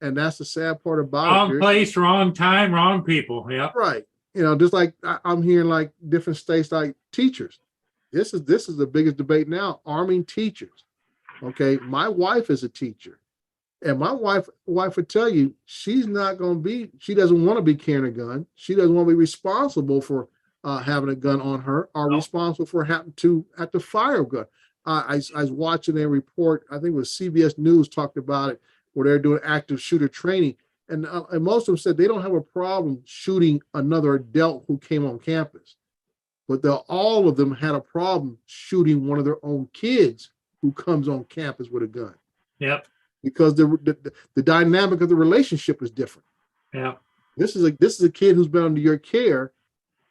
that's the sad part about Wrong it. place, wrong time, wrong people. Yeah. Right. Just like I'm hearing like different states, like teachers. This is the biggest debate now, arming teachers. Okay. My wife is a teacher. And my wife would tell you she doesn't want to be carrying a gun. She doesn't want to be responsible for having a gun on her, or responsible for having to have to fire a gun. I was watching a report, I think it was CBS News talked about it, where they're doing active shooter training. And most of them said they don't have a problem shooting another adult who came on campus. But all of them had a problem shooting one of their own kids who comes on campus with a gun. Yep. Because the dynamic of the relationship is different. Yeah. This is a kid who's been under your care,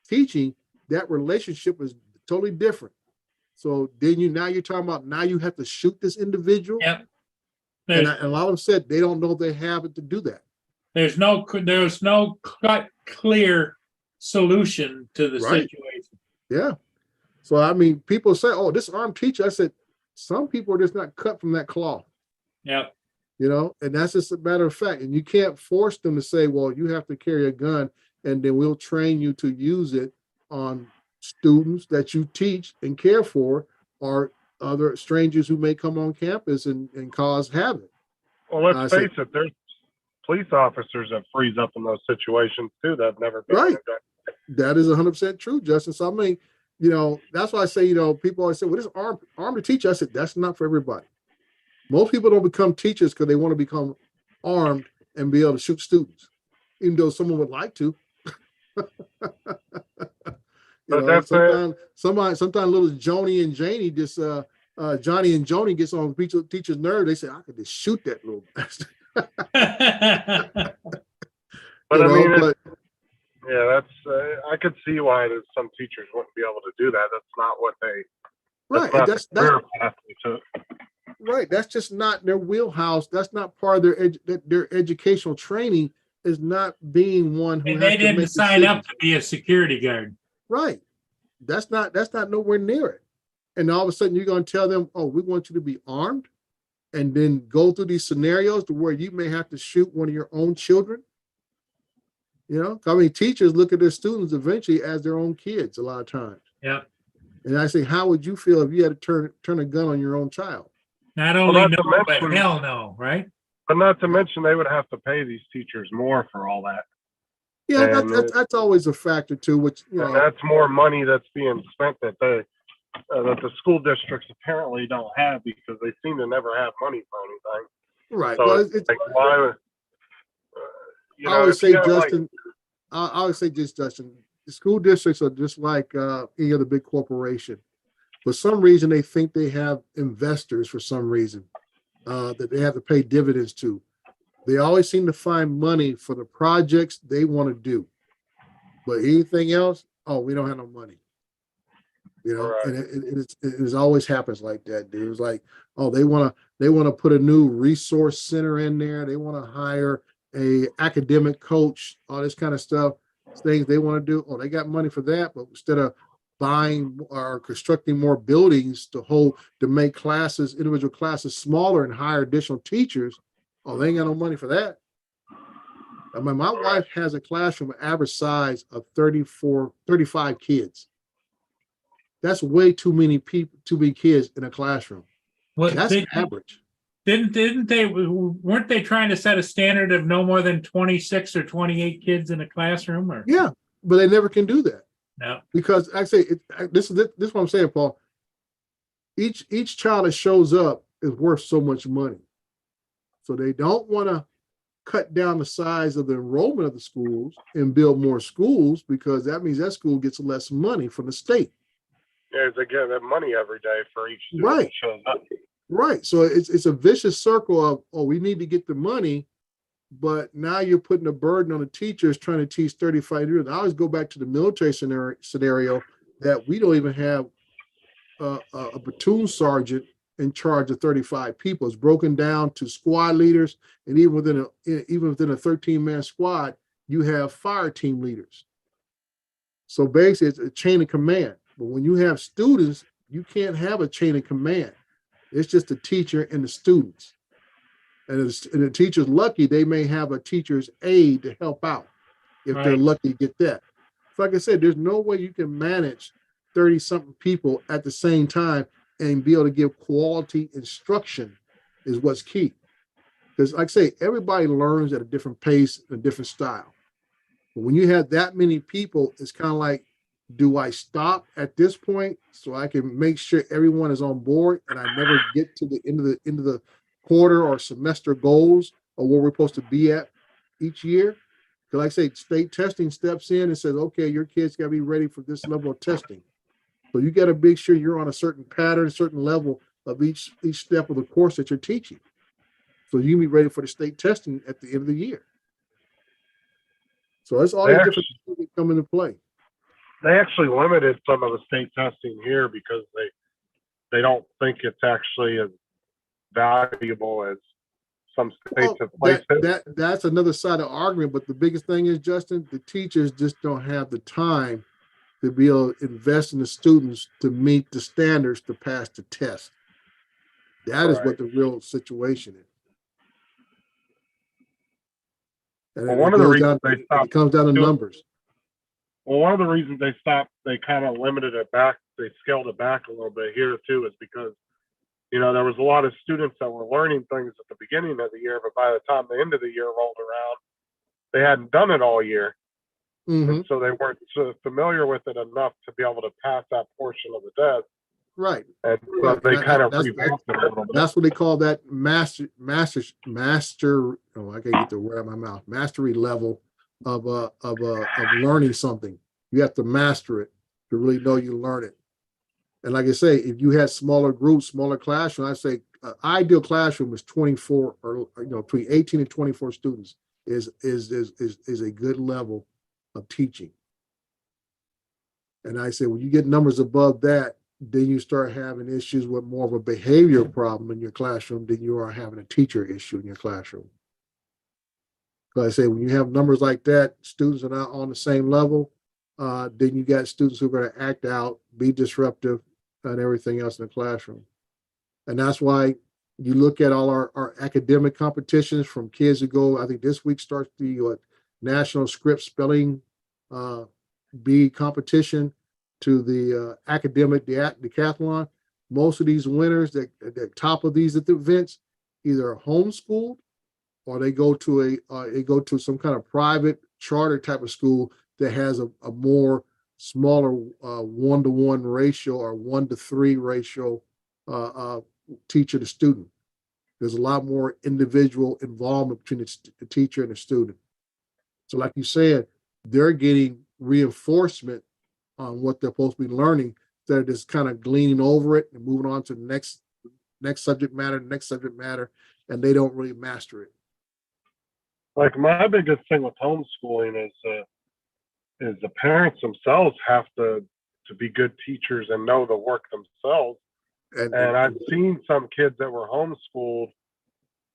teaching. That relationship is totally different. So then you're talking about now you have to shoot this individual. Yep. And a lot of them said they don't know if they have it to do that. There's no clear solution to the Right. situation. Yeah. So I mean, people say, "Oh, this armed teacher." I said, some people are just not cut from that cloth. Yep. And that's just a matter of fact. And you can't force them to say, "Well, you have to carry a gun, and then we'll train you to use it on students that you teach and care for, or other strangers who may come on campus and cause havoc." Well, let's face it, there's police officers that freeze up in those situations too that have never been Right. in a gun. That is 100% true, Justin. So I mean, that's why I say, people always say, "Well, this armed to teach." I said, that's not for everybody. Most people don't become teachers because they want to become armed and be able to shoot students, even though someone would like to. But that's it. sometimes little Joni and Janie just Johnny and Joni gets on the teacher's nerve. They say, I could just shoot that little bastard. But I mean, yeah, that's I could see why there's some teachers wouldn't be able to do that. That's not what they. Right. That's not the career path they took. Right. That's just not their wheelhouse. That's not part of their educational training. Is not being one who And they didn't sign up to be a security guard. Right. That's not nowhere near it. And all of a sudden you're going to tell them, oh, we want you to be armed, and then go through these scenarios to where you may have to shoot one of your own children. You know, I mean, teachers look at their students eventually as their own kids a lot of times. Yeah. And I say, how would you feel if you had to turn a gun on your own child? Not only no, but hell no, right? But not to mention they would have to pay these teachers more for all that. Yeah, that's always a factor too. Which and that's more money that's being spent that that the school districts apparently don't have, because they seem to never have money for anything. Right. So Well, it's like, why? You know, I always if you say, have, Justin. I always say this, Justin. The school districts are just like any other big corporation. For some reason, they think they have investors. For some reason, that they have to pay dividends to. They always seem to find money for the projects they want to do, but anything else, oh, we don't have no money. You know, Right. and it always happens like that, dude. It's like, oh, they want to put a new resource center in there. They want to hire a academic coach, all this kind of stuff, things they want to do. Oh, they got money for that, but instead of buying or constructing more buildings to make individual classes smaller and hire additional teachers, oh, they ain't got no money for that. I mean, my wife has a classroom average size of 35 kids. That's way too many kids in a classroom. That's average. Weren't they trying to set a standard of no more than 26 or 28 kids in a classroom? Or Yeah, but they never can do that. No. Because I say this is what I'm saying, Paul. Each child that shows up is worth so much money. So they don't want to cut down the size of the enrollment of the schools and build more schools, because that means that school gets less money from the state. Yeah, they get that money every day for each student Right. that shows up. Right. So it's a vicious circle of, oh, we need to get the money, but now you're putting a burden on the teachers trying to teach 35 years. I always go back to the military scenario that we don't even have a platoon sergeant in charge of 35 people. It's broken down to squad leaders, and even within a 13-man squad, you have fire team leaders. So basically, it's a chain of command. But when you have students, you can't have a chain of command. It's just the teacher and the students. And the teacher's lucky, they may have a teacher's aide to help out if they're lucky to get that. So like I said, there's no way you can manage 30-something people at the same time and be able to give quality instruction is what's key. Because like I say, everybody learns at a different pace and a different style. But when you have that many people, it's kind of like, do I stop at this point so I can make sure everyone is on board and I never get to the end of the quarter or semester goals or where we're supposed to be at each year? Because like I say, state testing steps in and says, okay, your kids got to be ready for this level of testing. So you got to make sure you're on a certain pattern, certain level of each step of the course that you're teaching. So you can be ready for the state testing at the end of the year. So that's all the different things that come into play. They actually limited some of the state testing here because they don't think it's actually as valuable as some states have placed it. That's another side of the argument. But the biggest thing is, Justin, the teachers just don't have the time to be able to invest in the students to meet the standards to pass the test. That is what the real situation is. And well, one of the reasons it comes down to numbers. Well, one of the reasons they kind of limited it back, they scaled it back a little bit here too, is because, you know, there was a lot of students that were learning things at the beginning of the year, but by the time the end of the year rolled around, they hadn't done it all year. Mm-hmm. And so they weren't so familiar with it enough to be able to pass that portion of the test. Right. And so they kind of revamped it a little That's what they call that master. Oh, I can't get the word out of my mouth. Mastery level of learning something. You have to master it to really know you learn it. And like I say, if you had smaller groups, smaller classroom, I say ideal classroom is 24 or between 18 and 24 students is a good level of teaching. And I say when you get numbers above that, then you start having issues with more of a behavior problem in your classroom than you are having a teacher issue in your classroom. But I say when you have numbers like that, students are not on the same level, then you got students who are going to act out, be disruptive, and everything else in the classroom. And that's why you look at all our academic competitions from kids who go, I think this week starts the National Script Spelling Bee competition to the academic decathlon. Most of these winners that at the top of these events either are homeschooled or they go to some kind of private charter type of school that has a more smaller 1-to-1 ratio or 1-to-3 ratio teacher to student. There's a lot more individual involvement between the teacher and the student. So like you said, they're getting reinforcement on what they're supposed to be learning. They're just kind of gleaning over it and moving on to the next subject matter, and they don't really master it. Like my biggest thing with homeschooling is the parents themselves have to be good teachers and know the work themselves. And I've seen some kids that were homeschooled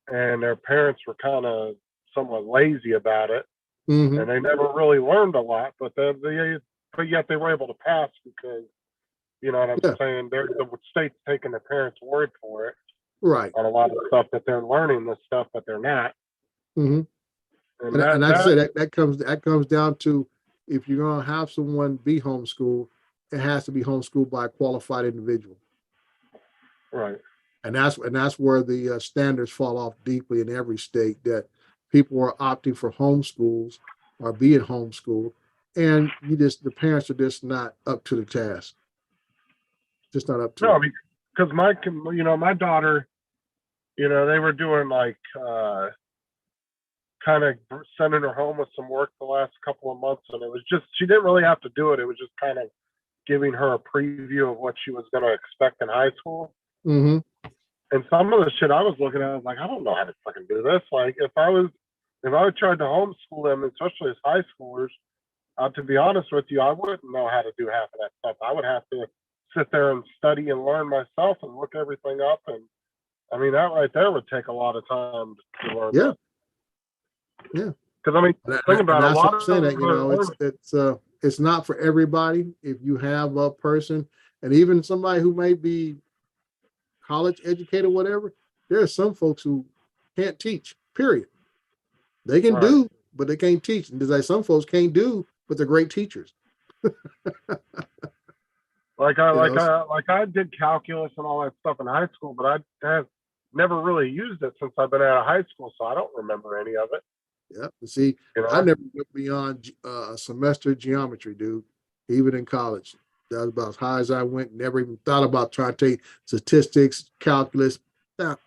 and their parents were kind of somewhat lazy about it. Mm-hmm. And they never really learned a lot, but yet they were able to pass because, you know what I'm saying? The state's taking the parents' word for it. Right. On a lot of stuff that they're learning this stuff, but they're not. Mm-hmm. And like I said, that comes down to if you're going to have someone be homeschooled, it has to be homeschooled by a qualified individual. Right. And that's where the standards fall off deeply in every state, that people are opting for homeschools or being homeschooled, and the parents are just not up to the task. Just not up to it. No, because my daughter, they were doing like kind of sending her home with some work the last couple of months, and it was just, she didn't really have to do it. It was just kind of giving her a preview of what she was going to expect in high school. Mm-hmm. And some of the shit I was looking at, I was like, I don't know how to fucking do this. Like, if I tried to homeschool them, especially as high schoolers, to be honest with you, I wouldn't know how to do half of that stuff. I would have to sit there and study and learn myself and look everything up. And I mean, that right there would take a lot of time to learn. Yeah. That. Yeah. Because I mean, think about it. A lot of that, it's not for everybody. If you have a person, and even somebody who may be college educated, whatever, there are some folks who can't teach, period. They can do, but they can't teach. And there's like some folks can't do, but they're great teachers. I did calculus and all that stuff in high school, but I have never really used it since I've been out of high school, so I don't remember any of it. Yeah, see, I never went beyond a semester geometry, dude. Even in college, that was about as high as I went. Never even thought about trying to take statistics, calculus. Now,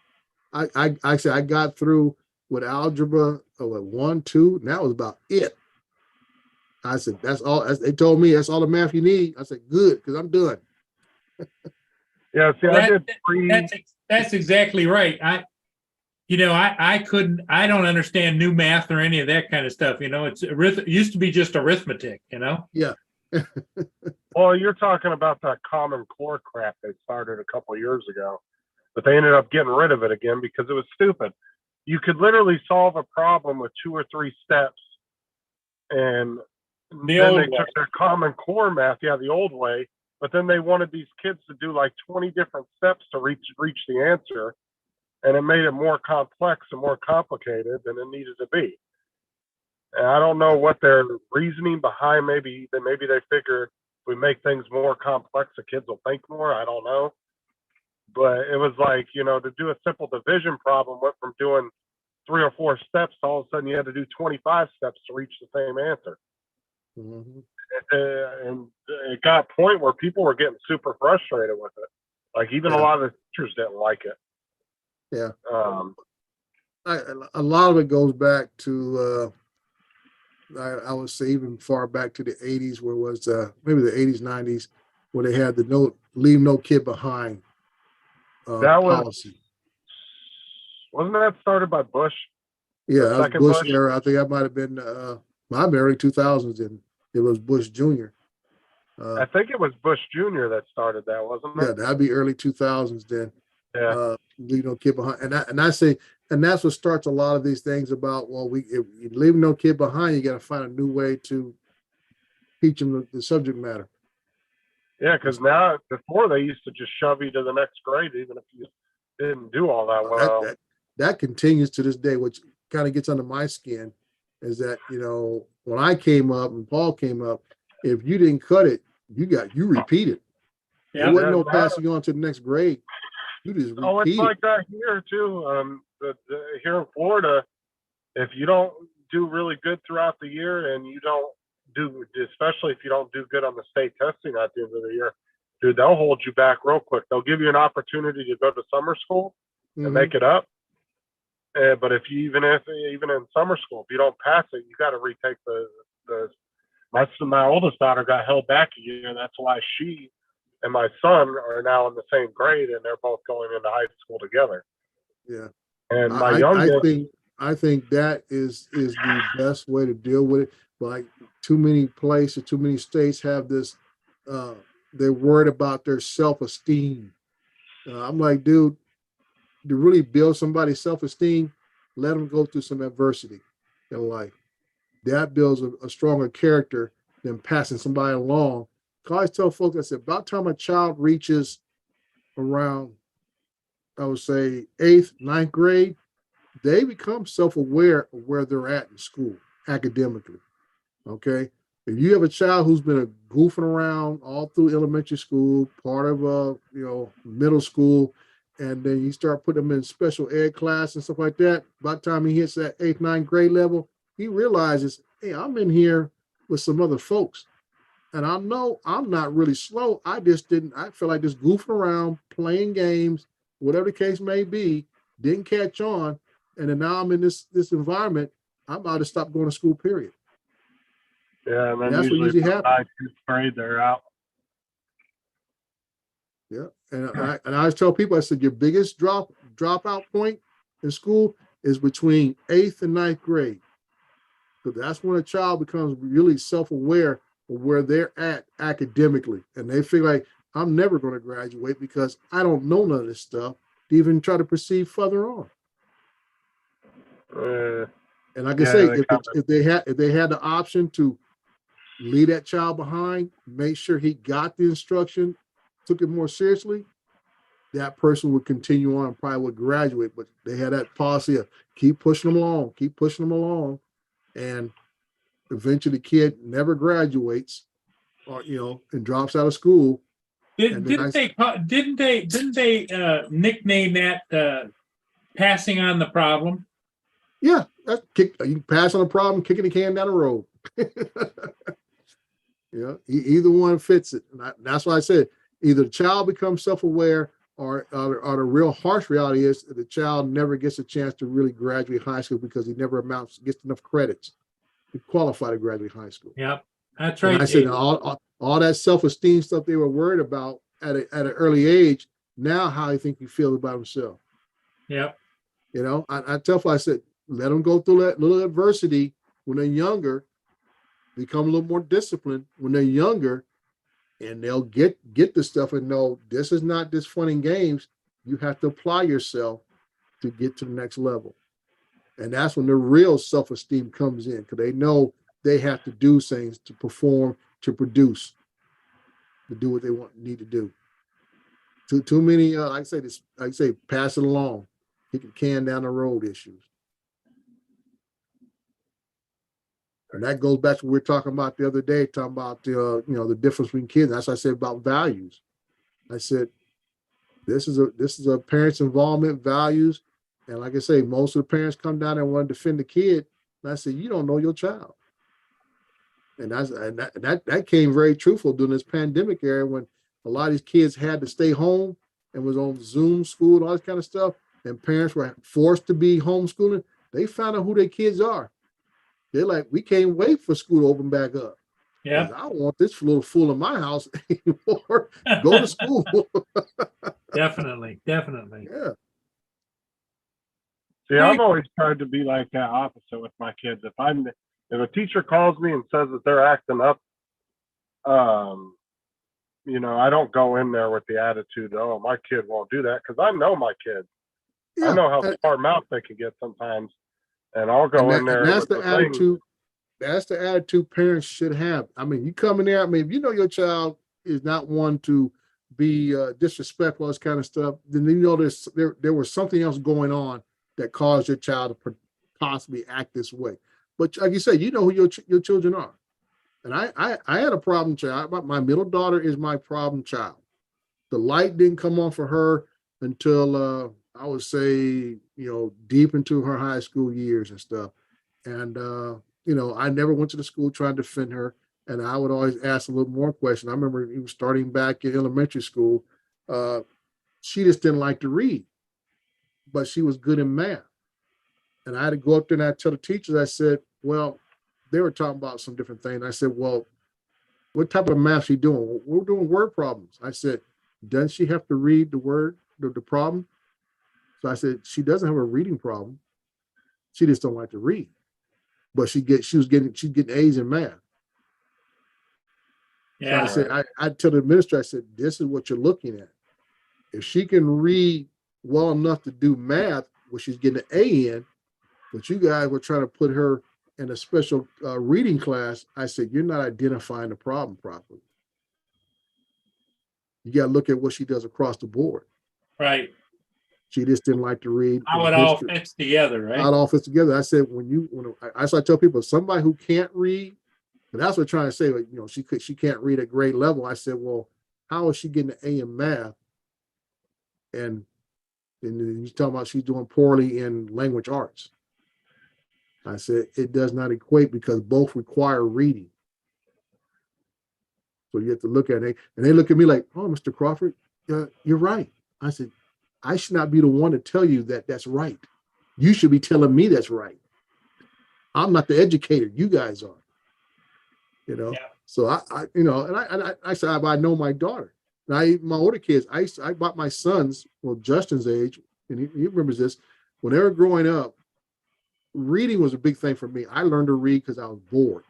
I said I got through with algebra, 1, 2, and that was about it. I said, that's all. They told me that's all the math you need. I said, good, because I'm done. Yeah, see, that's exactly right. I don't understand new math or any of that kind of stuff. It used to be just arithmetic, Yeah. Well, you're talking about that Common Core crap they started a couple of years ago, but they ended up getting rid of it again because it was stupid. You could literally solve a problem with 2 or 3 steps, and then they took their Common Core math, the old way, but then they wanted these kids to do like 20 different steps to reach the answer, and it made it more complex and more complicated than it needed to be. And I don't know what their reasoning behind. Maybe they figured if we make things more complex, the kids will think more. I don't know. But it was like, to do a simple division problem went from doing 3 or 4 steps to all of a sudden you had to do 25 steps to reach the same answer. Mm-hmm. And it got a point where people were getting super frustrated with it. Like even a lot of the teachers didn't like it. Yeah. Um, A lot of it goes back to I would say even far back to the 80s, where it was maybe the 80s, 90s, where they had the leave no kid behind that was policy. wasn't that started by Bush? Yeah, The that was second Bush Bush? era. I think that might have been my early 2000s, and it was Bush Jr. I think it was Bush Jr. that started that, wasn't Yeah, it? that'd be early 2000s then. Yeah. Leave no kid behind, and I say, and that's what starts a lot of these things about. Well, if you leave no kid behind, you got to find a new way to teach them the subject matter. Yeah, because now before they used to just shove you to the next grade, even if you didn't do all that well. That continues to this day, which kind of gets under my skin, is that, when I came up and Paul came up, if you didn't cut it, you repeated. Yeah. There wasn't no Yeah. passing on to the next grade. You just Oh, it's repeat like that here too. Here in Florida, if you don't do really good throughout the year, and you don't do, especially if you don't do good on the state testing at the end of the year, dude, they'll hold you back real quick. They'll give you an opportunity to go to summer school and Mhm. make it up. But if you even in summer school, if you don't pass it, you got to retake the. My oldest daughter got held back a year, and that's why she and my son are now in the same grade, and they're both going into high school together. Yeah. And my I youngest, think that is the best way to deal with it. But like too many places, too many states have this. They're worried about their self-esteem. I'm like, dude, to really build somebody's self-esteem, let them go through some adversity in life. That builds a stronger character than passing somebody along. I always tell folks, I said, about time a child reaches around, I would say 8th, 9th grade, they become self-aware of where they're at in school academically. Okay. If you have a child who's been goofing around all through elementary school, part of middle school, and then you start putting them in special ed class and stuff like that, by the time he hits that 8th, 9th grade level, he realizes, hey, I'm in here with some other folks. And I know I'm not really slow. I feel like just goofing around, playing games, whatever the case may be, didn't catch on. And then now I'm in this environment. I'm about to stop going to school, period. yeah, and then That's what usually happens. 9th, 10th grade, they're out. Yeah. And I always tell people, I said, your biggest dropout point in school is between 8th and 9th grade. Because that's when a child becomes really self-aware of where they're at academically. And they feel like, I'm never going to graduate because I don't know none of this stuff to even try to proceed further on. And like I say, if they had the option to leave that child behind, make sure he got the instruction, took it more seriously, that person would continue on and probably would graduate. But they had that policy of keep pushing them along, and eventually the kid never graduates, or and drops out of school. Didn't they nickname that passing on the problem? Yeah, that's you pass on a problem, kicking the can down the road. Either one fits it. And that's why I said either the child becomes self-aware, or the real harsh reality is that the child never gets a chance to really graduate high school because he never gets enough credits to qualify to graduate high school. Yep, that's right. And I said all that self-esteem stuff they were worried about at an early age. Now, how do you think you feel about himself? Yep. I tell them, I said, let them go through that little adversity when they're younger, become a little more disciplined when they're younger, and they'll get the stuff and know this is not just fun and games. You have to apply yourself to get to the next level. And that's when the real self-esteem comes in, because they know they have to do things to perform, to produce, to do what they need to do. Too many, like I say, pass it along, kick the can down the road issues. And that goes back to what we were talking about the other day, talking about the difference between kids. That's what I said about values. I said, this is a parent's involvement, values. And like I say, most of the parents come down and want to defend the kid. And I said, you don't know your child. And that came very truthful during this pandemic era, when a lot of these kids had to stay home and was on Zoom school and all this kind of stuff. and parents were forced to be homeschooling, they found out who their kids are. They're like, we can't wait for school to open back up. Yeah. 'Cause I don't want this little fool in my house anymore. Go to school. Definitely. Definitely. Yeah. See, I've always tried to be like that opposite with my kids. If a teacher calls me and says that they're acting up, you know, I don't go in there with the attitude, oh, my kid won't do that, because I know my kids. I Yeah. know how smart mouth they can get sometimes, and I'll go in there. And that's with the thing. attitude. That's the attitude parents should have. I mean, you come in there. I mean, if you know your child is not one to be disrespectful, this kind of stuff, then you know there was something else going on that caused your child to possibly act this way. But like you said, you know who your children are. And I had a problem child. My middle daughter is my problem child. The light didn't come on for her until I would say, deep into her high school years and stuff. And I never went to the school trying to defend her. And I would always ask a little more questions. I remember even starting back in elementary school, she just didn't like to read, but she was good in math. And I had to go up there and I tell the teachers, I said, well, they were talking about some different things. I said, well, what type of math she doing? We're doing word problems. I said, doesn't she have to read the word, the problem? So I said, she doesn't have a reading problem. She just don't like to read. But she's getting A's in math. Yeah. So I said, I tell the administrator, I said, this is what you're looking at. If she can read well enough to do math, where she's getting an A in, but you guys were trying to put her in a special reading class, I said, you're not identifying the problem properly. You got to look at what she does across the board. Right. She just didn't like to read. How it all fits together, right? How it all fits together. I said, I tell people, somebody who can't read, and that's what I'm trying to say, like, she can't read at grade level. I said, well, how is she getting an A in math? And you're talking about she's doing poorly in language arts. I said, it does not equate because both require reading. So you have to look at it. And they look at me like, oh, Mr. Crawford, you're right. I said, I should not be the one to tell you that that's right. You should be telling me that's right. I'm not the educator. You guys are. Yeah. So I said, I know my daughter. And my older kids, I bought my sons, well, Justin's age, and he remembers this, when they were growing up, reading was a big thing for me. I learned to read because I was bored.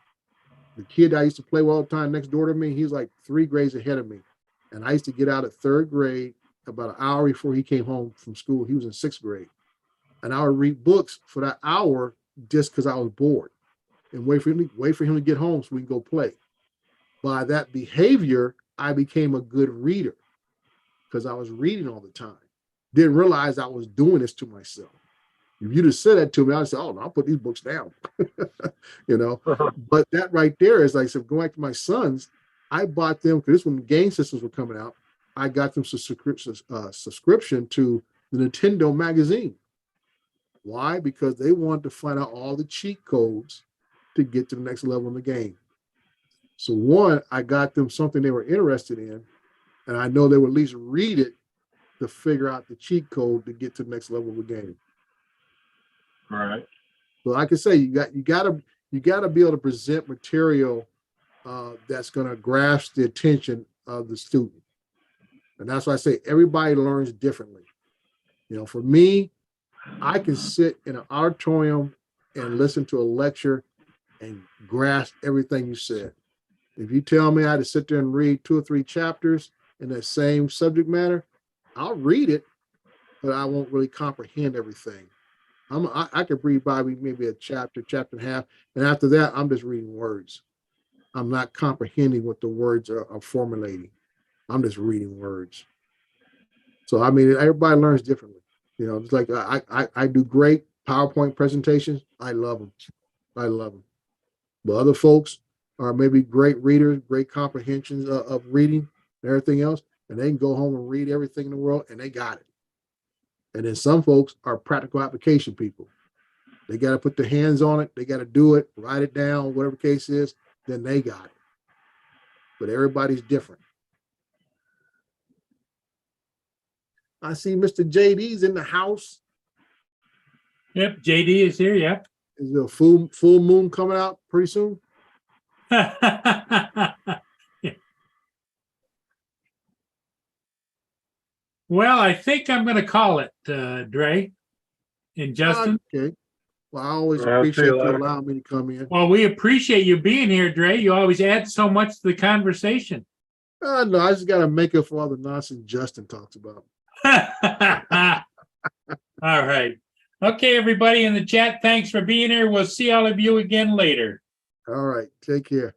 The kid I used to play with all the time next door to me, he was like 3 grades ahead of me. And I used to get out at 3rd grade about an hour before he came home from school. He was in 6th grade. And I would read books for that hour just because I was bored and wait for him to get home so we can go play. By that behavior, I became a good reader because I was reading all the time. Didn't realize I was doing this to myself. If you'd have said that to me, I'd say, oh, no, I'll put these books down. But that right there is like, so going back to my sons, I bought them, because this when the game systems were coming out, I got them subscription to the Nintendo magazine. Why? Because they wanted to find out all the cheat codes to get to the next level in the game. So one, I got them something they were interested in, and I know they would at least read it to figure out the cheat code to get to the next level of the game. Right. So like I say, you gotta be able to present material that's gonna grasp the attention of the student. And that's why I say everybody learns differently. For me, I can sit in an auditorium and listen to a lecture and grasp everything you said. If you tell me I had to sit there and read 2 or 3 chapters in that same subject matter, I'll read it, but I won't really comprehend everything. I could read probably maybe a chapter and a half, and after that, I'm just reading words. I'm not comprehending what the words are formulating. I'm just reading words. So, I mean, everybody learns differently. It's like I do great PowerPoint presentations. I love them. But other folks are maybe great readers, great comprehensions of reading and everything else, and they can go home and read everything in the world, and they got it. And then some folks are practical application people. They got to put their hands on it. They got to do it, write it down, whatever the case is, then they got it. But everybody's different. I see Mr. JD's in the house. Yep, JD is here, yep. Is there a full moon coming out pretty soon? Well, I think I'm gonna call it, Dre and Justin. Okay. Well, I always I'll see appreciate you you later. allowing me to come in. Well, we appreciate you being here, Dre. You always add so much to the conversation. No, I just gotta make up for all the nonsense Justin talks about. All right. Okay, everybody in the chat, thanks for being here. We'll see all of you again later. All right. Take care.